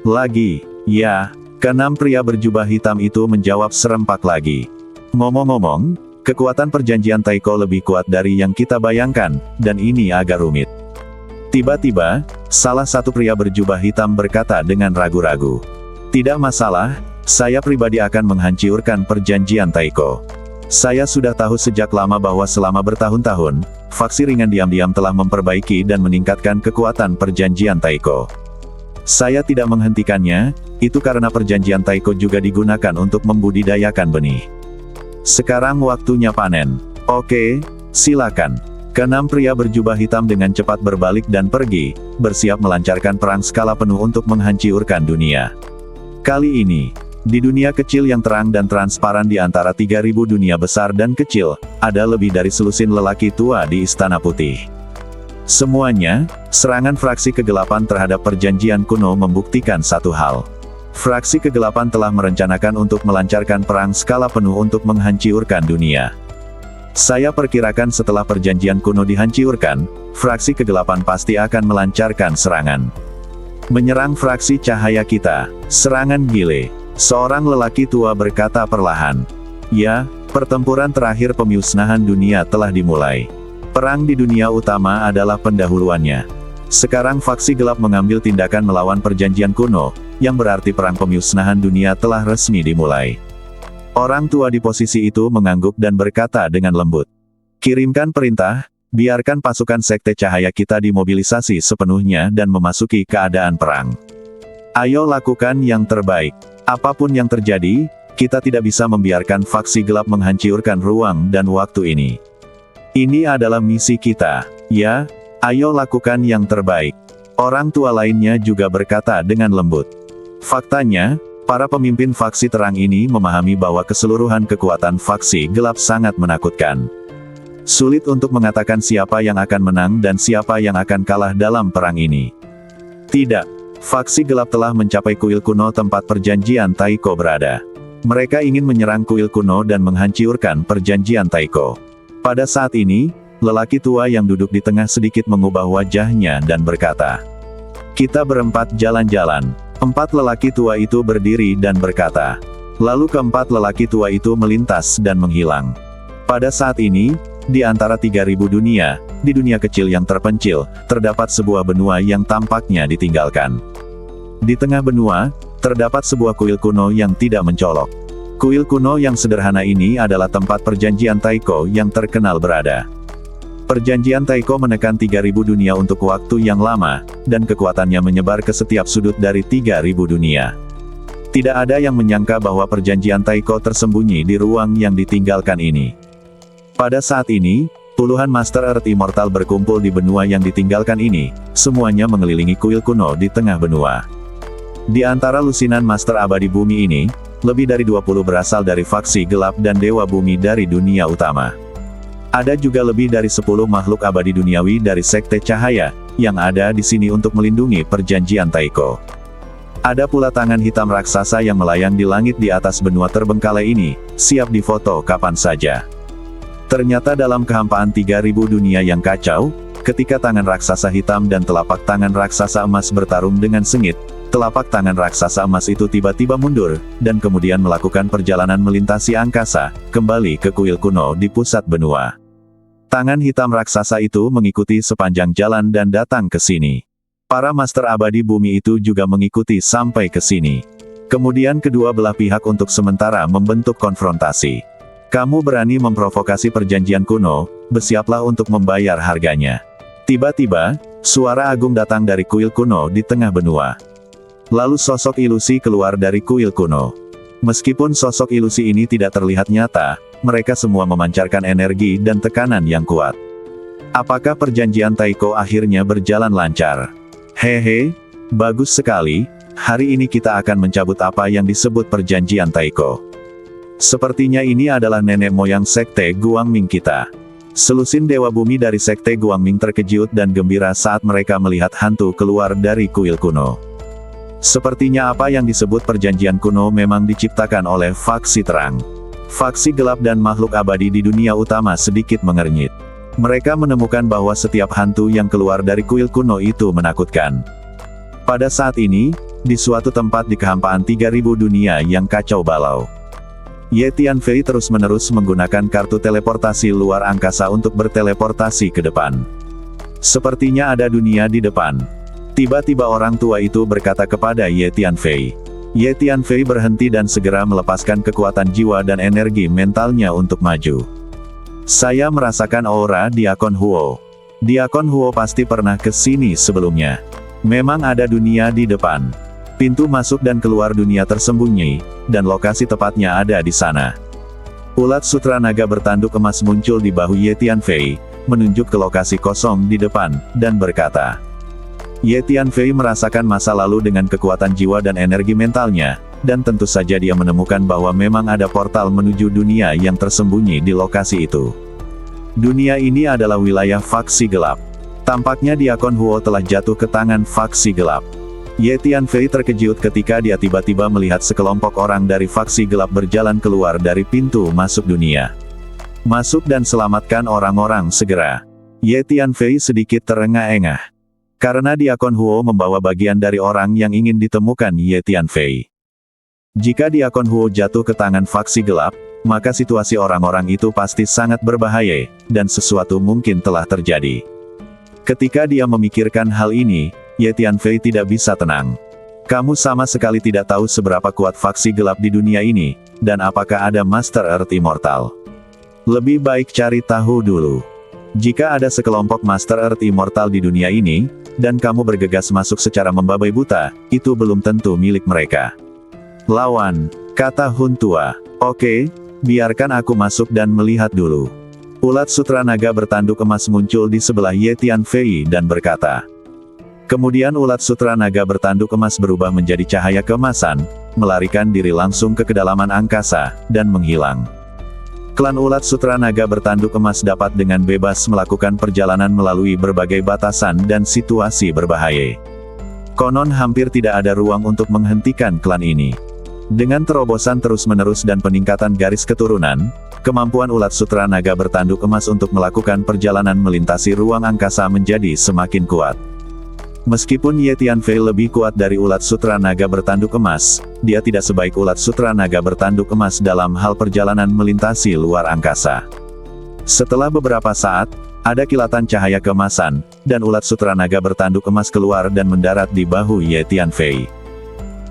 Speaker 1: Lagi, ya, ke-6 pria berjubah hitam itu menjawab serempak lagi. Ngomong-ngomong, kekuatan perjanjian Taiko lebih kuat dari yang kita bayangkan, dan ini agak rumit. Tiba-tiba, salah satu pria berjubah hitam berkata dengan ragu-ragu. Tidak masalah, saya pribadi akan menghancurkan perjanjian Taiko. Saya sudah tahu sejak lama bahwa selama bertahun-tahun, faksi ringan diam-diam telah memperbaiki dan meningkatkan kekuatan perjanjian Taiko. Saya tidak menghentikannya, itu karena perjanjian Taiko juga digunakan untuk membudidayakan benih. Sekarang waktunya panen. Oke, silakan. Ke-6 pria berjubah hitam dengan cepat berbalik dan pergi, bersiap melancarkan perang skala penuh untuk menghancurkan dunia. Kali ini, di dunia kecil yang terang dan transparan di antara 3000 dunia besar dan kecil, ada lebih dari selusin lelaki tua di Istana Putih. Semuanya, serangan fraksi kegelapan terhadap perjanjian kuno membuktikan satu hal. Fraksi kegelapan telah merencanakan untuk melancarkan perang skala penuh untuk menghancurkan dunia. Saya perkirakan setelah perjanjian kuno dihancurkan, fraksi kegelapan pasti akan melancarkan serangan. Menyerang fraksi cahaya kita, serangan gile. Seorang lelaki tua berkata perlahan. Ya, pertempuran terakhir pemusnahan dunia telah dimulai. Perang di dunia utama adalah pendahuluannya. Sekarang faksi gelap mengambil tindakan melawan perjanjian kuno, yang berarti perang pemusnahan dunia telah resmi dimulai. Orang tua di posisi itu mengangguk dan berkata dengan lembut. Kirimkan perintah, biarkan pasukan Sekte Cahaya kita dimobilisasi sepenuhnya dan memasuki keadaan perang. Ayo lakukan yang terbaik. Apapun yang terjadi, kita tidak bisa membiarkan faksi gelap menghancurkan ruang dan waktu ini. Ini adalah misi kita. Ya, ayo lakukan yang terbaik. Orang tua lainnya juga berkata dengan lembut. Faktanya, para pemimpin faksi terang ini memahami bahwa keseluruhan kekuatan faksi gelap sangat menakutkan. Sulit untuk mengatakan siapa yang akan menang dan siapa yang akan kalah dalam perang ini. Tidak, faksi gelap telah mencapai kuil kuno tempat perjanjian Taiko berada. Mereka ingin menyerang kuil kuno dan menghancurkan perjanjian Taiko. Pada saat ini, lelaki tua yang duduk di tengah sedikit mengubah wajahnya dan berkata, "Kita berempat jalan-jalan." Empat lelaki tua itu berdiri dan berkata. Lalu keempat lelaki tua itu melintas dan menghilang. Pada saat ini, di antara 3.000 dunia, di dunia kecil yang terpencil, terdapat sebuah benua yang tampaknya ditinggalkan. Di tengah benua, terdapat sebuah kuil kuno yang tidak mencolok. Kuil kuno yang sederhana ini adalah tempat perjanjian Taiko yang terkenal berada. Perjanjian Taiko menekan 3.000 dunia untuk waktu yang lama, dan kekuatannya menyebar ke setiap sudut dari 3.000 dunia. Tidak ada yang menyangka bahwa perjanjian Taiko tersembunyi di ruang yang ditinggalkan ini. Pada saat ini, puluhan Master Earth Immortal berkumpul di benua yang ditinggalkan ini, semuanya mengelilingi kuil kuno di tengah benua. Di antara lusinan Master Abadi Bumi ini, lebih dari 20 berasal dari faksi gelap dan Dewa Bumi dari dunia utama. Ada juga lebih dari 10 makhluk abadi duniawi dari Sekte Cahaya, yang ada di sini untuk melindungi perjanjian Taiko. Ada pula tangan hitam raksasa yang melayang di langit di atas benua terbengkalai ini, siap difoto kapan saja. Ternyata dalam kehampaan 3.000 dunia yang kacau, ketika tangan raksasa hitam dan telapak tangan raksasa emas bertarung dengan sengit, telapak tangan raksasa emas itu tiba-tiba mundur, dan kemudian melakukan perjalanan melintasi angkasa, kembali ke kuil kuno di pusat benua. Tangan hitam raksasa itu mengikuti sepanjang jalan dan datang ke sini. Para Master Abadi Bumi itu juga mengikuti sampai ke sini. Kemudian kedua belah pihak untuk sementara membentuk konfrontasi. Kamu berani memprovokasi perjanjian kuno, bersiaplah untuk membayar harganya. Tiba-tiba, suara agung datang dari kuil kuno di tengah benua. Lalu sosok ilusi keluar dari kuil kuno. Meskipun sosok ilusi ini tidak terlihat nyata, mereka semua memancarkan energi dan tekanan yang kuat. Apakah perjanjian Taiko akhirnya berjalan lancar? Hehe, bagus sekali, hari ini kita akan mencabut apa yang disebut perjanjian Taiko. Sepertinya ini adalah nenek moyang Sekte Guangming kita. Selusin Dewa Bumi dari Sekte Guangming terkejut dan gembira saat mereka melihat hantu keluar dari kuil kuno. Sepertinya apa yang disebut perjanjian kuno memang diciptakan oleh faksi terang. Faksi gelap dan makhluk abadi di dunia utama sedikit mengernyit. Mereka menemukan bahwa setiap hantu yang keluar dari kuil kuno itu menakutkan. Pada saat ini, di suatu tempat di kehampaan 3.000 dunia yang kacau balau, Ye Tianfei terus-menerus menggunakan kartu teleportasi luar angkasa untuk berteleportasi ke depan. Sepertinya ada dunia di depan. Tiba-tiba orang tua itu berkata kepada Ye Tianfei. Ye Tianfei berhenti dan segera melepaskan kekuatan jiwa dan energi mentalnya untuk maju. Saya merasakan aura Diakon Huo. Diakon Huo pasti pernah ke sini sebelumnya. Memang ada dunia di depan. Pintu masuk dan keluar dunia tersembunyi, dan lokasi tepatnya ada di sana. Ulat sutra naga bertanduk emas muncul di bahu Ye Tianfei, menunjuk ke lokasi kosong di depan, dan berkata. Ye Tianfei merasakan masa lalu dengan kekuatan jiwa dan energi mentalnya, dan tentu saja dia menemukan bahwa memang ada portal menuju dunia yang tersembunyi di lokasi itu. Dunia ini adalah wilayah faksi gelap. Tampaknya Diakon Huo telah jatuh ke tangan faksi gelap. Ye Tianfei terkejut ketika dia tiba-tiba melihat sekelompok orang dari faksi gelap berjalan keluar dari pintu masuk dunia. Masuk dan selamatkan orang-orang segera. Ye Tianfei sedikit terengah-engah. Karena Diakon Huo membawa bagian dari orang yang ingin ditemukan Ye Tianfei. Jika Diakon Huo jatuh ke tangan faksi gelap, maka situasi orang-orang itu pasti sangat berbahaya, dan sesuatu mungkin telah terjadi. Ketika dia memikirkan hal ini, Ye Tianfei tidak bisa tenang. Kamu sama sekali tidak tahu seberapa kuat faksi gelap di dunia ini, dan apakah ada Master Earth Immortal. Lebih baik cari tahu dulu. Jika ada sekelompok Master Earth Immortal di dunia ini, dan kamu bergegas masuk secara membabai buta, itu belum tentu milik mereka. Lawan, kata Hun tua. Oke, biarkan aku masuk dan melihat dulu. Ulat sutra naga bertanduk emas muncul di sebelah Ye Tianfei dan berkata. Kemudian ulat sutra naga bertanduk emas berubah menjadi cahaya keemasan, melarikan diri langsung ke kedalaman angkasa, dan menghilang. Klan ulat sutra naga bertanduk emas dapat dengan bebas melakukan perjalanan melalui berbagai batasan dan situasi berbahaya. Konon hampir tidak ada ruang untuk menghentikan klan ini. Dengan terobosan terus-menerus dan peningkatan garis keturunan, kemampuan ulat sutra naga bertanduk emas untuk melakukan perjalanan melintasi ruang angkasa menjadi semakin kuat. Meskipun Ye Tianfei lebih kuat dari ulat sutra naga bertanduk emas, dia tidak sebaik ulat sutra naga bertanduk emas dalam hal perjalanan melintasi luar angkasa. Setelah beberapa saat, ada kilatan cahaya keemasan, dan ulat sutra naga bertanduk emas keluar dan mendarat di bahu Ye Tianfei.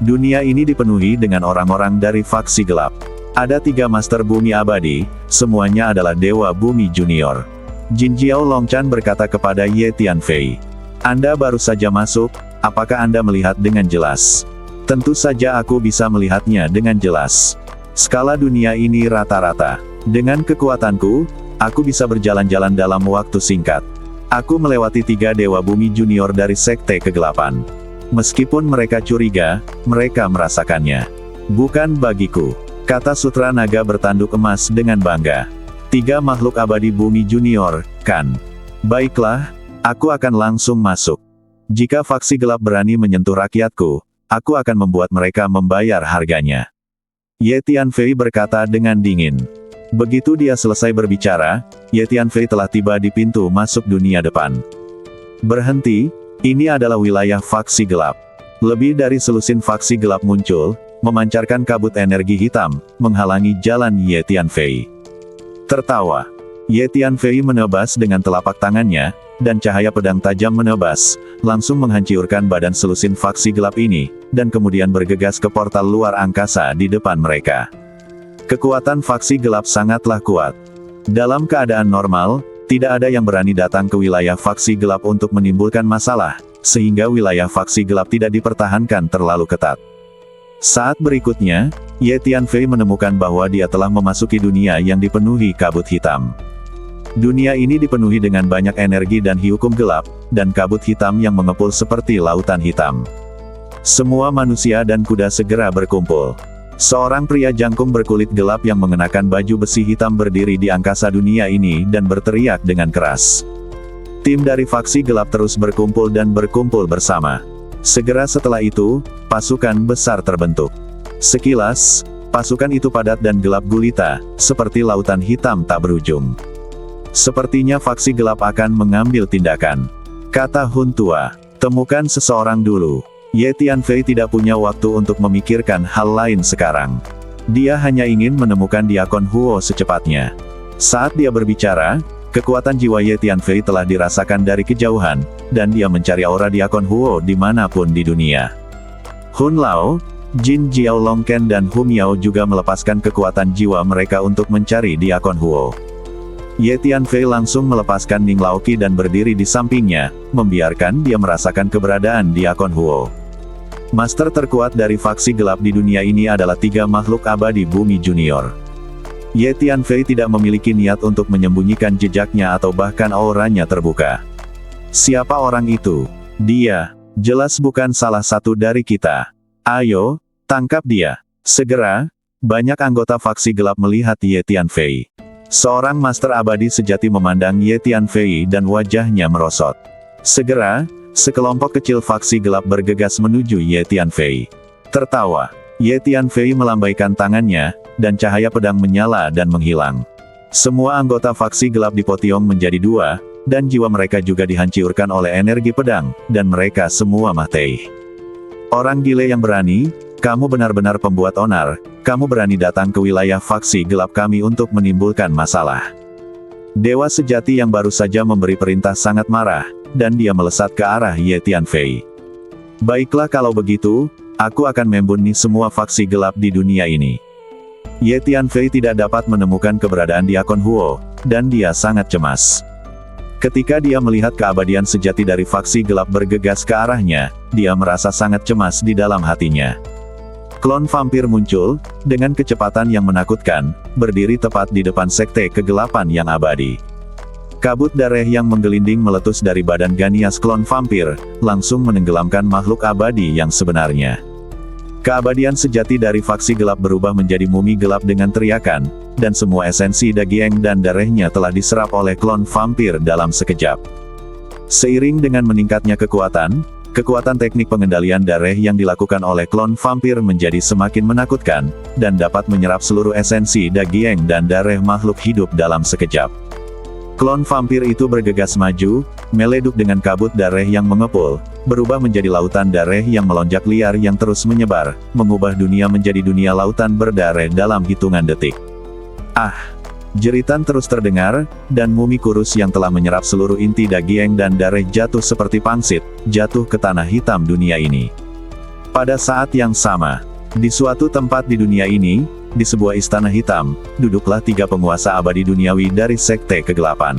Speaker 1: Dunia ini dipenuhi dengan orang-orang dari faksi gelap. Ada 3 Master Bumi Abadi, semuanya adalah Dewa Bumi Junior. Jin Jiao Longchan berkata kepada Ye Tianfei. Anda baru saja masuk, apakah Anda melihat dengan jelas? Tentu saja aku bisa melihatnya dengan jelas. Skala dunia ini rata-rata. Dengan kekuatanku, aku bisa berjalan-jalan dalam waktu singkat. Aku melewati 3 Dewa Bumi Junior dari Sekte Kegelapan. Meskipun mereka curiga, mereka merasakannya. Bukan bagiku, kata Sutra Naga bertanduk emas dengan bangga. 3 makhluk abadi Bumi Junior, kan? Baiklah. Aku akan langsung masuk. Jika faksi gelap berani menyentuh rakyatku, aku akan membuat mereka membayar harganya. Ye Tianfei berkata dengan dingin. Begitu dia selesai berbicara, Ye Tianfei telah tiba di pintu masuk dunia depan. Berhenti, ini adalah wilayah faksi gelap. Lebih dari selusin faksi gelap muncul, memancarkan kabut energi hitam, menghalangi jalan Ye Tianfei. Tertawa. Ye Tianfei menebas dengan telapak tangannya, dan cahaya pedang tajam menebas, langsung menghancurkan badan selusin faksi gelap ini, dan kemudian bergegas ke portal luar angkasa di depan mereka. Kekuatan faksi gelap sangatlah kuat. Dalam keadaan normal, tidak ada yang berani datang ke wilayah faksi gelap untuk menimbulkan masalah, sehingga wilayah faksi gelap tidak dipertahankan terlalu ketat. Saat berikutnya, Ye Tianfei menemukan bahwa dia telah memasuki dunia yang dipenuhi kabut hitam. Dunia ini dipenuhi dengan banyak energi dan hiukum gelap, dan kabut hitam yang mengepul seperti lautan hitam. Semua manusia dan kuda segera berkumpul. Seorang pria jangkung berkulit gelap yang mengenakan baju besi hitam berdiri di angkasa dunia ini dan berteriak dengan keras. Tim dari faksi gelap terus berkumpul dan berkumpul bersama. Segera setelah itu, pasukan besar terbentuk. Sekilas, pasukan itu padat dan gelap gulita, seperti lautan hitam tak berujung. Sepertinya faksi gelap akan mengambil tindakan. Kata Hun tua, temukan seseorang dulu. Ye Tianfei tidak punya waktu untuk memikirkan hal lain sekarang. Dia hanya ingin menemukan Diakon Huo secepatnya. Saat dia berbicara, kekuatan jiwa Ye Tianfei telah dirasakan dari kejauhan, dan dia mencari aura Diakon Huo dimanapun di dunia. Hun Lao, Jin Jiao Longken dan Hu Miao juga melepaskan kekuatan jiwa mereka untuk mencari Diakon Huo. Ye Tianfei langsung melepaskan Ning Laoqi dan berdiri di sampingnya, membiarkan dia merasakan keberadaan Diakon Huo. Master terkuat dari faksi gelap di dunia ini adalah 3 makhluk abadi Bumi Junior. Ye Tianfei tidak memiliki niat untuk menyembunyikan jejaknya atau bahkan auranya terbuka. Siapa orang itu? Dia, jelas bukan salah satu dari kita. Ayo, tangkap dia. Segera, banyak anggota faksi gelap melihat Ye Tianfei. Seorang master abadi sejati memandang Ye Tianfei dan wajahnya merosot. Segera, sekelompok kecil faksi gelap bergegas menuju Ye Tianfei. Tertawa, Ye Tianfei melambaikan tangannya, dan cahaya pedang menyala dan menghilang. Semua anggota faksi gelap dipotong menjadi 2, dan jiwa mereka juga dihancurkan oleh energi pedang, dan mereka semua mati. Orang gile yang berani, kamu benar-benar pembuat onar, kamu berani datang ke wilayah faksi gelap kami untuk menimbulkan masalah. Dewa sejati yang baru saja memberi perintah sangat marah, dan dia melesat ke arah Ye Tianfei. Baiklah kalau begitu, aku akan membunuh semua faksi gelap di dunia ini. Ye Tianfei tidak dapat menemukan keberadaan Diakon Huo, dan dia sangat cemas. Ketika dia melihat keabadian sejati dari faksi gelap bergegas ke arahnya, dia merasa sangat cemas di dalam hatinya. Klon vampir muncul, dengan kecepatan yang menakutkan, berdiri tepat di depan sekte kegelapan yang abadi. Kabut darah yang menggelinding meletus dari badan Ganias klon vampir, langsung menenggelamkan makhluk abadi yang sebenarnya. Keabadian sejati dari faksi gelap berubah menjadi mumi gelap dengan teriakan, dan semua esensi daging dan darahnya telah diserap oleh klon vampir dalam sekejap. Seiring dengan meningkatnya kekuatan teknik pengendalian darah yang dilakukan oleh klon vampir menjadi semakin menakutkan, dan dapat menyerap seluruh esensi daging dan darah makhluk hidup dalam sekejap. Klon vampir itu bergegas maju, meleduk dengan kabut darah yang mengepul, berubah menjadi lautan darah yang melonjak liar yang terus menyebar, mengubah dunia menjadi dunia lautan berdarah dalam hitungan detik. Ah! Jeritan terus terdengar, dan mumi kurus yang telah menyerap seluruh inti daging dan darah jatuh seperti pangsit, jatuh ke tanah hitam dunia ini. Pada saat yang sama, di suatu tempat di dunia ini, di sebuah istana hitam, duduklah 3 penguasa abadi duniawi dari sekte kegelapan.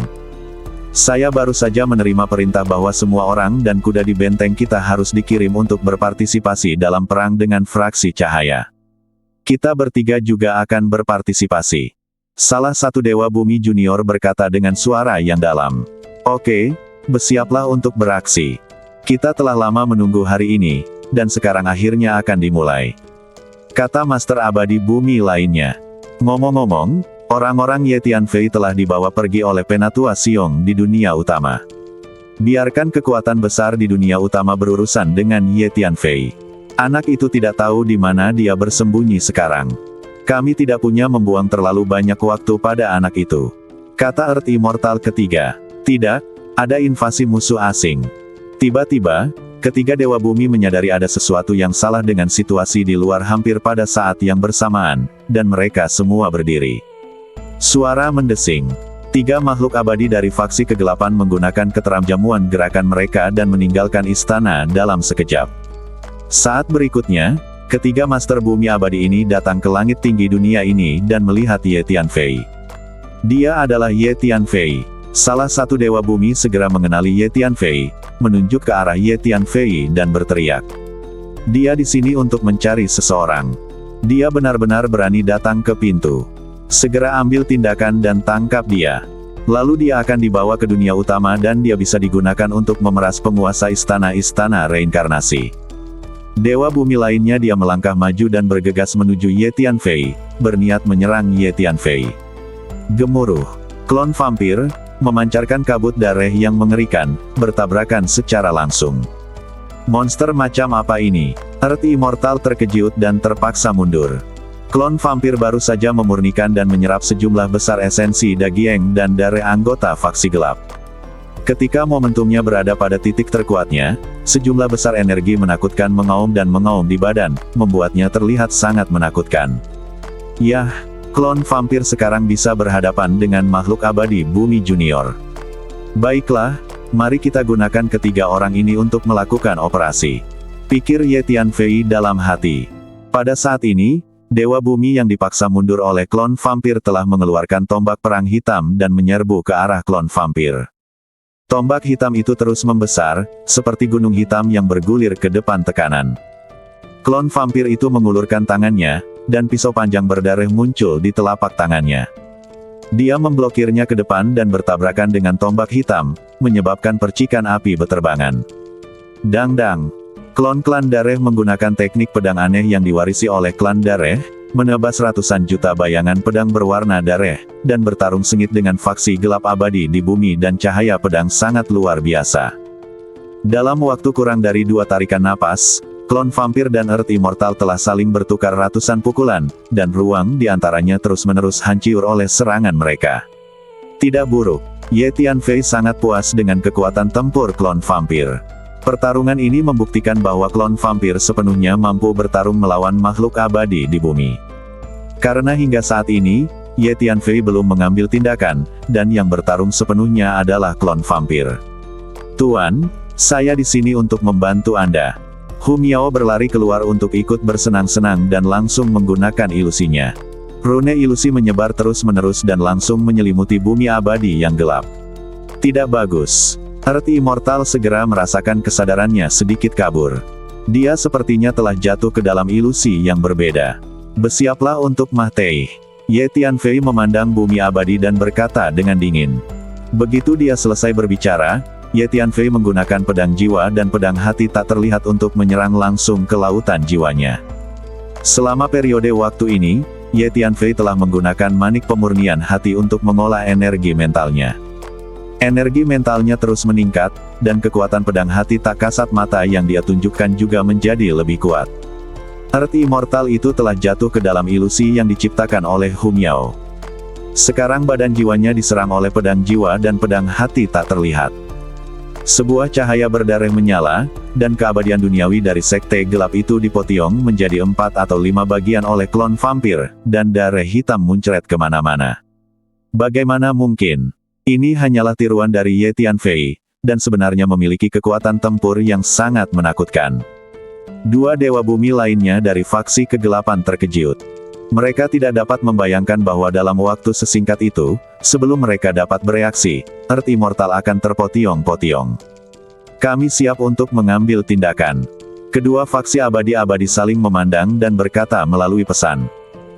Speaker 1: Saya baru saja menerima perintah bahwa semua orang dan kuda di benteng kita harus dikirim untuk berpartisipasi dalam perang dengan fraksi cahaya. Kita bertiga juga akan berpartisipasi. Salah satu Dewa Bumi Junior berkata dengan suara yang dalam. Oke, bersiaplah untuk beraksi. Kita telah lama menunggu hari ini, dan sekarang akhirnya akan dimulai. Kata Master Abadi Bumi lainnya. Ngomong-ngomong, orang-orang Ye Tianfei telah dibawa pergi oleh Penatua Xiong di dunia utama. Biarkan kekuatan besar di dunia utama berurusan dengan Ye Tianfei. Anak itu tidak tahu di mana dia bersembunyi sekarang. Kami tidak punya membuang terlalu banyak waktu pada anak itu. Kata Earth Immortal ketiga. Tidak, ada invasi musuh asing. Tiba-tiba, ketiga Dewa Bumi menyadari ada sesuatu yang salah dengan situasi di luar hampir pada saat yang bersamaan, dan mereka semua berdiri. Suara mendesing. 3 makhluk abadi dari faksi kegelapan menggunakan keteramjamuan gerakan mereka dan meninggalkan istana dalam sekejap. Saat berikutnya, ketiga Master Bumi Abadi ini datang ke langit tinggi dunia ini dan melihat Ye Tianfei. Dia adalah Ye Tianfei. Salah satu Dewa Bumi segera mengenali Ye Tianfei, menunjuk ke arah Ye Tianfei dan berteriak. Dia di sini untuk mencari seseorang. Dia benar-benar berani datang ke pintu. Segera ambil tindakan dan tangkap dia. Lalu dia akan dibawa ke dunia utama dan dia bisa digunakan untuk memeras penguasa istana-istana reinkarnasi. Dewa Bumi lainnya dia melangkah maju dan bergegas menuju Ye Tianfei, berniat menyerang Ye Tianfei. Gemuruh. Klon vampir, memancarkan kabut darah yang mengerikan, bertabrakan secara langsung. Monster macam apa ini? Earth Immortal terkejut dan terpaksa mundur. Klon vampir baru saja memurnikan dan menyerap sejumlah besar esensi daging dan darah anggota faksi gelap. Ketika momentumnya berada pada titik terkuatnya, sejumlah besar energi menakutkan mengaum dan mengaum di badan, membuatnya terlihat sangat menakutkan. Yah! Klon vampir sekarang bisa berhadapan dengan makhluk abadi Bumi Junior. Baiklah, mari kita gunakan ketiga orang ini untuk melakukan operasi. Pikir Ye Tianfei dalam hati. Pada saat ini, Dewa Bumi yang dipaksa mundur oleh klon vampir telah mengeluarkan tombak perang hitam dan menyerbu ke arah klon vampir. Tombak hitam itu terus membesar, seperti gunung hitam yang bergulir ke depan tekanan. Klon vampir itu mengulurkan tangannya, dan pisau panjang berdarah muncul di telapak tangannya. Dia memblokirnya ke depan dan bertabrakan dengan tombak hitam, menyebabkan percikan api beterbangan. Dang-dang. Klon klan darah menggunakan teknik pedang aneh yang diwarisi oleh klan darah, menebas ratusan juta bayangan pedang berwarna darah, dan bertarung sengit dengan faksi gelap abadi di bumi dan cahaya pedang sangat luar biasa. Dalam waktu kurang dari 2 tarikan napas, klon vampir dan Earth Immortal telah saling bertukar ratusan pukulan, dan ruang di antaranya terus-menerus hancur oleh serangan mereka. Tidak buruk, Ye Tianfei sangat puas dengan kekuatan tempur klon vampir. Pertarungan ini membuktikan bahwa klon vampir sepenuhnya mampu bertarung melawan makhluk abadi di bumi. Karena hingga saat ini, Ye Tianfei belum mengambil tindakan, dan yang bertarung sepenuhnya adalah klon vampir. Tuan, saya di sini untuk membantu Anda. Hu Miao berlari keluar untuk ikut bersenang-senang dan langsung menggunakan ilusinya. Rune ilusi menyebar terus-menerus dan langsung menyelimuti bumi abadi yang gelap. Tidak bagus. Earth Immortal segera merasakan kesadarannya sedikit kabur. Dia sepertinya telah jatuh ke dalam ilusi yang berbeda. Bersiaplah untuk mati. Ye Tianfei memandang bumi abadi dan berkata dengan dingin. Begitu dia selesai berbicara, Ye Tianfei menggunakan pedang jiwa dan pedang hati tak terlihat untuk menyerang langsung ke lautan jiwanya. Selama periode waktu ini, Ye Tianfei telah menggunakan manik pemurnian hati untuk mengolah energi mentalnya. Energi mentalnya terus meningkat, dan kekuatan pedang hati tak kasat mata yang dia tunjukkan juga menjadi lebih kuat. Earth Immortal itu telah jatuh ke dalam ilusi yang diciptakan oleh Hu Miao. Sekarang badan jiwanya diserang oleh pedang jiwa dan pedang hati tak terlihat. Sebuah cahaya berdarah menyala, dan keabadian duniawi dari sekte gelap itu dipotong menjadi 4 atau 5 bagian oleh klon vampir, dan darah hitam muncrat kemana-mana. Bagaimana mungkin? Ini hanyalah tiruan dari Ye Tianfei, dan sebenarnya memiliki kekuatan tempur yang sangat menakutkan. Dua dewa bumi lainnya dari faksi kegelapan terkejut. Mereka tidak dapat membayangkan bahwa dalam waktu sesingkat itu, sebelum mereka dapat bereaksi, Earth Immortal akan terpotiong-potiong. Kami siap untuk mengambil tindakan. Kedua faksi abadi-abadi saling memandang dan berkata melalui pesan.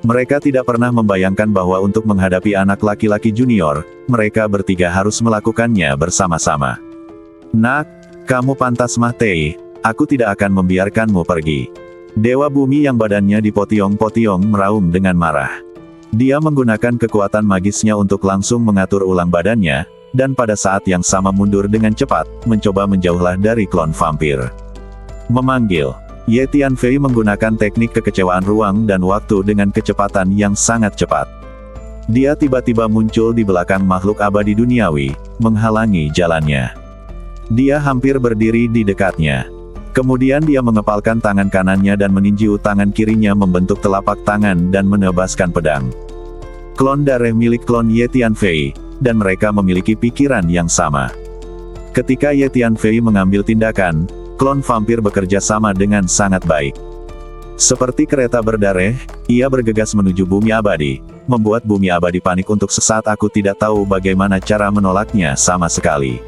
Speaker 1: Mereka tidak pernah membayangkan bahwa untuk menghadapi anak laki-laki junior, mereka bertiga harus melakukannya bersama-sama. Nak, kamu pantas mati, aku tidak akan membiarkanmu pergi. Dewa bumi yang badannya dipotiong-potiong meraung dengan marah. Dia menggunakan kekuatan magisnya untuk langsung mengatur ulang badannya, dan pada saat yang sama mundur dengan cepat, mencoba menjauhlah dari klon vampir. Memanggil. Ye Tianfei menggunakan teknik kekecewaan ruang dan waktu dengan kecepatan yang sangat cepat. Dia tiba-tiba muncul di belakang makhluk abadi duniawi, menghalangi jalannya. Dia hampir berdiri di dekatnya. Kemudian dia mengepalkan tangan kanannya dan meninju tangan kirinya membentuk telapak tangan dan menebaskan pedang. Klon darah milik klon Ye Tianfei, dan mereka memiliki pikiran yang sama. Ketika Ye Tianfei mengambil tindakan, klon vampir bekerja sama dengan sangat baik. Seperti kereta berdarah, ia bergegas menuju bumi abadi, membuat bumi abadi panik untuk sesaat. Aku tidak tahu bagaimana cara menolaknya sama sekali.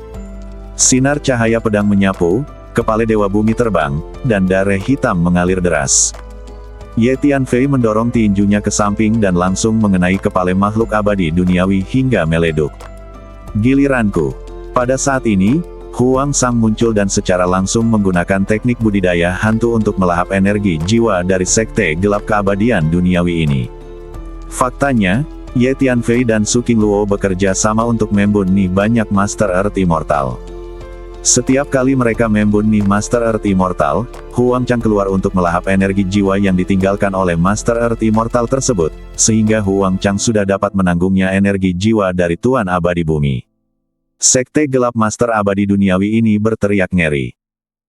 Speaker 1: Sinar cahaya pedang menyapu, kepala dewa bumi terbang, dan darah hitam mengalir deras. Ye Tianfei mendorong tinjunya ke samping dan langsung mengenai kepala makhluk abadi duniawi hingga meleduk. Giliranku. Pada saat ini, Huang Sang muncul dan secara langsung menggunakan teknik budidaya hantu untuk melahap energi jiwa dari sekte gelap keabadian duniawi ini. Faktanya, Ye Tianfei dan Su Qingluo bekerja sama untuk membunuh banyak Master Earth Immortal. Setiap kali mereka membunuh Master Earth Immortal, Huang Chang keluar untuk melahap energi jiwa yang ditinggalkan oleh Master Earth Immortal tersebut, sehingga Huang Chang sudah dapat menanggungnya energi jiwa dari Tuan Abadi Bumi. Sekte gelap Master Abadi Duniawi ini berteriak ngeri.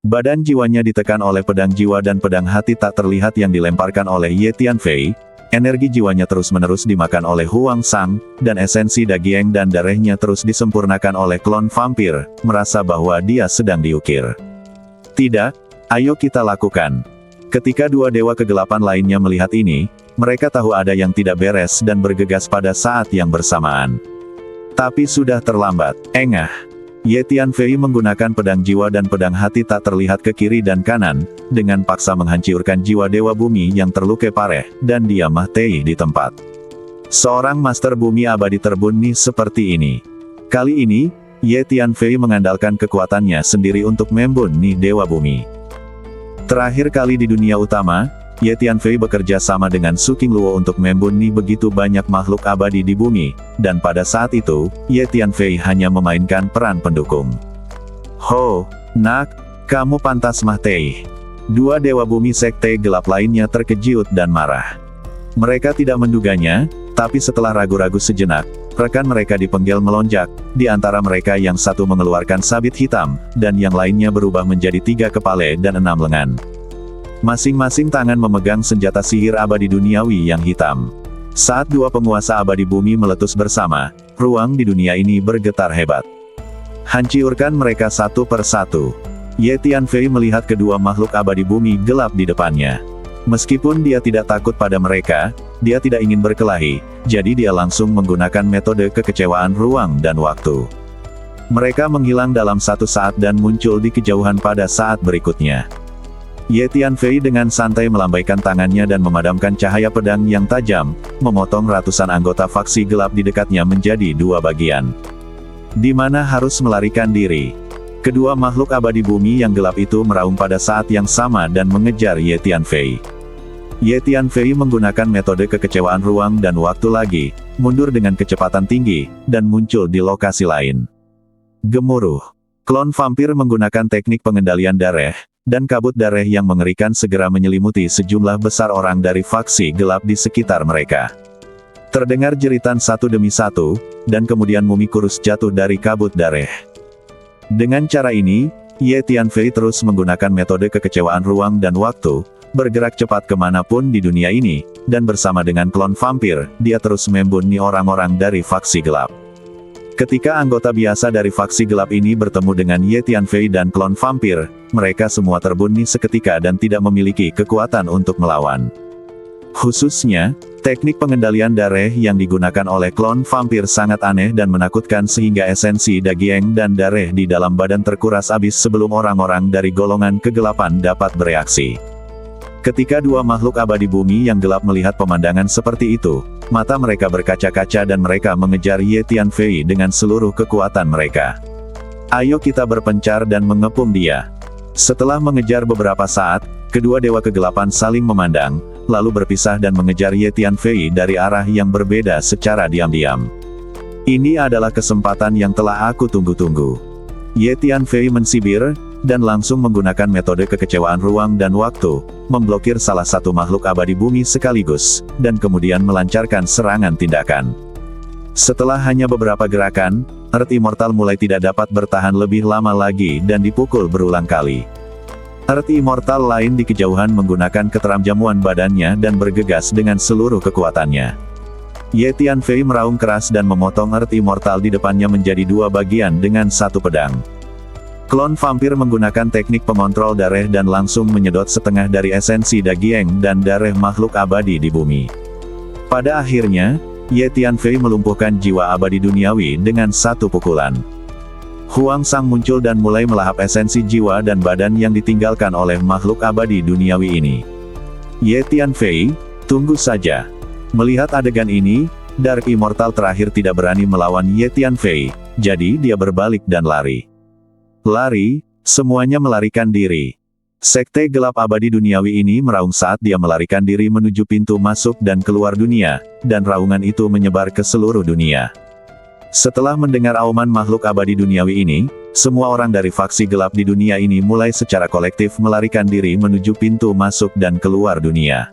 Speaker 1: Badan jiwanya ditekan oleh pedang jiwa dan pedang hati tak terlihat yang dilemparkan oleh Ye Tianfei. Energi jiwanya terus-menerus dimakan oleh Huang Sang, dan esensi daging dan darahnya terus disempurnakan oleh klon vampir, merasa bahwa dia sedang diukir. Tidak, ayo kita lakukan. Ketika dua dewa kegelapan lainnya melihat ini, mereka tahu ada yang tidak beres dan bergegas pada saat yang bersamaan. Tapi sudah terlambat. Engah. Ye Tianfei menggunakan pedang jiwa dan pedang hati tak terlihat ke kiri dan kanan, dengan paksa menghancurkan jiwa dewa bumi yang terluka parah, dan dia mati di tempat. Seorang Master Bumi Abadi terbunuh seperti ini. Kali ini, Ye Tianfei mengandalkan kekuatannya sendiri untuk membunuh dewa bumi. Terakhir kali di dunia utama, Ye Tianfei bekerja sama dengan Su Qingluo untuk membunuh begitu banyak makhluk abadi di bumi, dan pada saat itu, Ye Tianfei hanya memainkan peran pendukung. Ho, nak, kamu pantas mati. Dua dewa bumi sekte gelap lainnya terkejut dan marah. Mereka tidak menduganya, tapi setelah ragu-ragu sejenak, rekan mereka dipenggal melonjak, di antara mereka yang satu mengeluarkan sabit hitam, dan yang lainnya berubah menjadi 3 kepala dan 6 lengan. Masing-masing tangan memegang senjata sihir abadi duniawi yang hitam. Saat dua penguasa abadi bumi meletus bersama, ruang di dunia ini bergetar hebat. Hancurkan mereka satu per satu. Ye Tianfei melihat kedua makhluk abadi bumi gelap di depannya. Meskipun dia tidak takut pada mereka, dia tidak ingin berkelahi, jadi dia langsung menggunakan metode kekecewaan ruang dan waktu. Mereka menghilang dalam 1 saat dan muncul di kejauhan pada saat berikutnya. Ye Tianfei dengan santai melambaikan tangannya dan memadamkan cahaya pedang yang tajam, memotong ratusan anggota faksi gelap di dekatnya menjadi 2 bagian. Di mana harus melarikan diri. Kedua makhluk abadi bumi yang gelap itu meraung pada saat yang sama dan mengejar Ye Tianfei. Ye Tianfei menggunakan metode kekecewaan ruang dan waktu lagi, mundur dengan kecepatan tinggi, dan muncul di lokasi lain. Gemuruh. Klon vampir menggunakan teknik pengendalian darah, dan kabut darah yang mengerikan segera menyelimuti sejumlah besar orang dari faksi gelap di sekitar mereka. Terdengar jeritan satu demi satu, dan kemudian mumi kurus jatuh dari kabut darah. Dengan cara ini, Ye Tianfei terus menggunakan metode kekecewaan ruang dan waktu, bergerak cepat kemanapun di dunia ini, dan bersama dengan klon vampir, dia terus membunuh orang-orang dari faksi gelap. Ketika anggota biasa dari faksi gelap ini bertemu dengan Ye Tianfei dan klon vampir, mereka semua terbunuh seketika dan tidak memiliki kekuatan untuk melawan. Khususnya, teknik pengendalian darah yang digunakan oleh klon vampir sangat aneh dan menakutkan sehingga esensi daging dan darah di dalam badan terkuras habis sebelum orang-orang dari golongan kegelapan dapat bereaksi. Ketika dua makhluk abadi bumi yang gelap melihat pemandangan seperti itu, mata mereka berkaca-kaca dan mereka mengejar Ye Tianfei dengan seluruh kekuatan mereka. Ayo kita berpencar dan mengepung dia. Setelah mengejar beberapa saat, kedua dewa kegelapan saling memandang, lalu berpisah dan mengejar Ye Tianfei dari arah yang berbeda secara diam-diam. Ini adalah kesempatan yang telah aku tunggu-tunggu. Ye Tianfei mensibir, dan langsung menggunakan metode kekecewaan ruang dan waktu, memblokir salah satu makhluk abadi bumi sekaligus, dan kemudian melancarkan serangan tindakan. Setelah hanya beberapa gerakan, Earth Immortal mulai tidak dapat bertahan lebih lama lagi dan dipukul berulang kali. Earth Immortal lain di kejauhan menggunakan keteramjamuan badannya dan bergegas dengan seluruh kekuatannya. Ye Tianfei meraung keras dan memotong Earth Immortal di depannya menjadi 2 bagian dengan 1 pedang. Klon vampir menggunakan teknik pengontrol darah dan langsung menyedot setengah dari esensi daging dan darah makhluk abadi di bumi. Pada akhirnya, Ye Tianfei melumpuhkan jiwa abadi duniawi dengan 1 pukulan. Huang Sang muncul dan mulai melahap esensi jiwa dan badan yang ditinggalkan oleh makhluk abadi duniawi ini. Ye Tianfei, tunggu saja. Melihat adegan ini, Dark Immortal terakhir tidak berani melawan Ye Tianfei, jadi dia berbalik dan lari. Lari, semuanya melarikan diri. Sekte gelap abadi duniawi ini meraung saat dia melarikan diri menuju pintu masuk dan keluar dunia, dan raungan itu menyebar ke seluruh dunia. Setelah mendengar auman makhluk abadi duniawi ini, semua orang dari faksi gelap di dunia ini mulai secara kolektif melarikan diri menuju pintu masuk dan keluar dunia.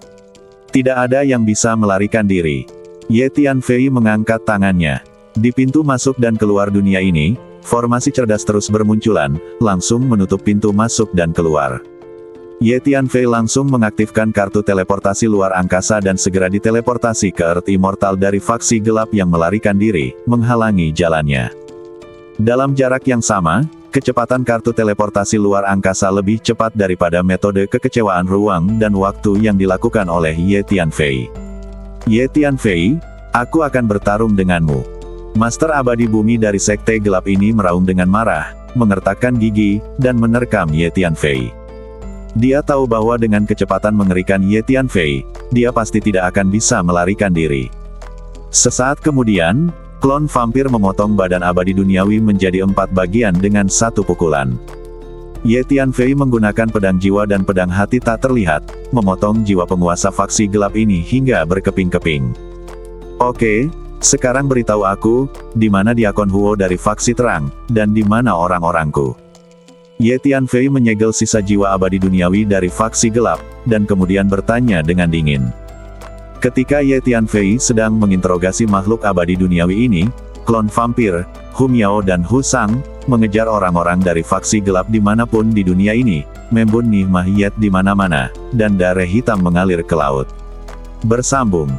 Speaker 1: Tidak ada yang bisa melarikan diri. Ye Tianfei mengangkat tangannya. Di pintu masuk dan keluar dunia ini, formasi cerdas terus bermunculan, langsung menutup pintu masuk dan keluar. Ye Tianfei langsung mengaktifkan kartu teleportasi luar angkasa dan segera diteleportasi ke Earth Immortal dari faksi gelap yang melarikan diri, menghalangi jalannya. Dalam jarak yang sama, kecepatan kartu teleportasi luar angkasa lebih cepat daripada metode kekecewaan ruang dan waktu yang dilakukan oleh Ye Tianfei. Ye Tianfei, aku akan bertarung denganmu. Master abadi bumi dari sekte gelap ini meraung dengan marah, mengertakkan gigi, dan menerkam Ye Tianfei. Dia tahu bahwa dengan kecepatan mengerikan Ye Tianfei, dia pasti tidak akan bisa melarikan diri. Sesaat kemudian, klon vampir memotong badan abadi duniawi menjadi 4 bagian dengan 1 pukulan. Ye Tianfei menggunakan pedang jiwa dan pedang hati tak terlihat, memotong jiwa penguasa faksi gelap ini hingga berkeping-keping. Oke. Sekarang beritahu aku, di mana Diakon Huo dari faksi terang, dan di mana orang-orangku. Ye Tianfei menyegel sisa jiwa abadi duniawi dari faksi gelap, dan kemudian bertanya dengan dingin. Ketika Ye Tianfei sedang menginterogasi makhluk abadi duniawi ini, klon vampir, Hu Miao dan Hu Sang, mengejar orang-orang dari faksi gelap dimanapun di dunia ini, membunuh mayat di mana-mana, dan darah hitam mengalir ke laut. Bersambung.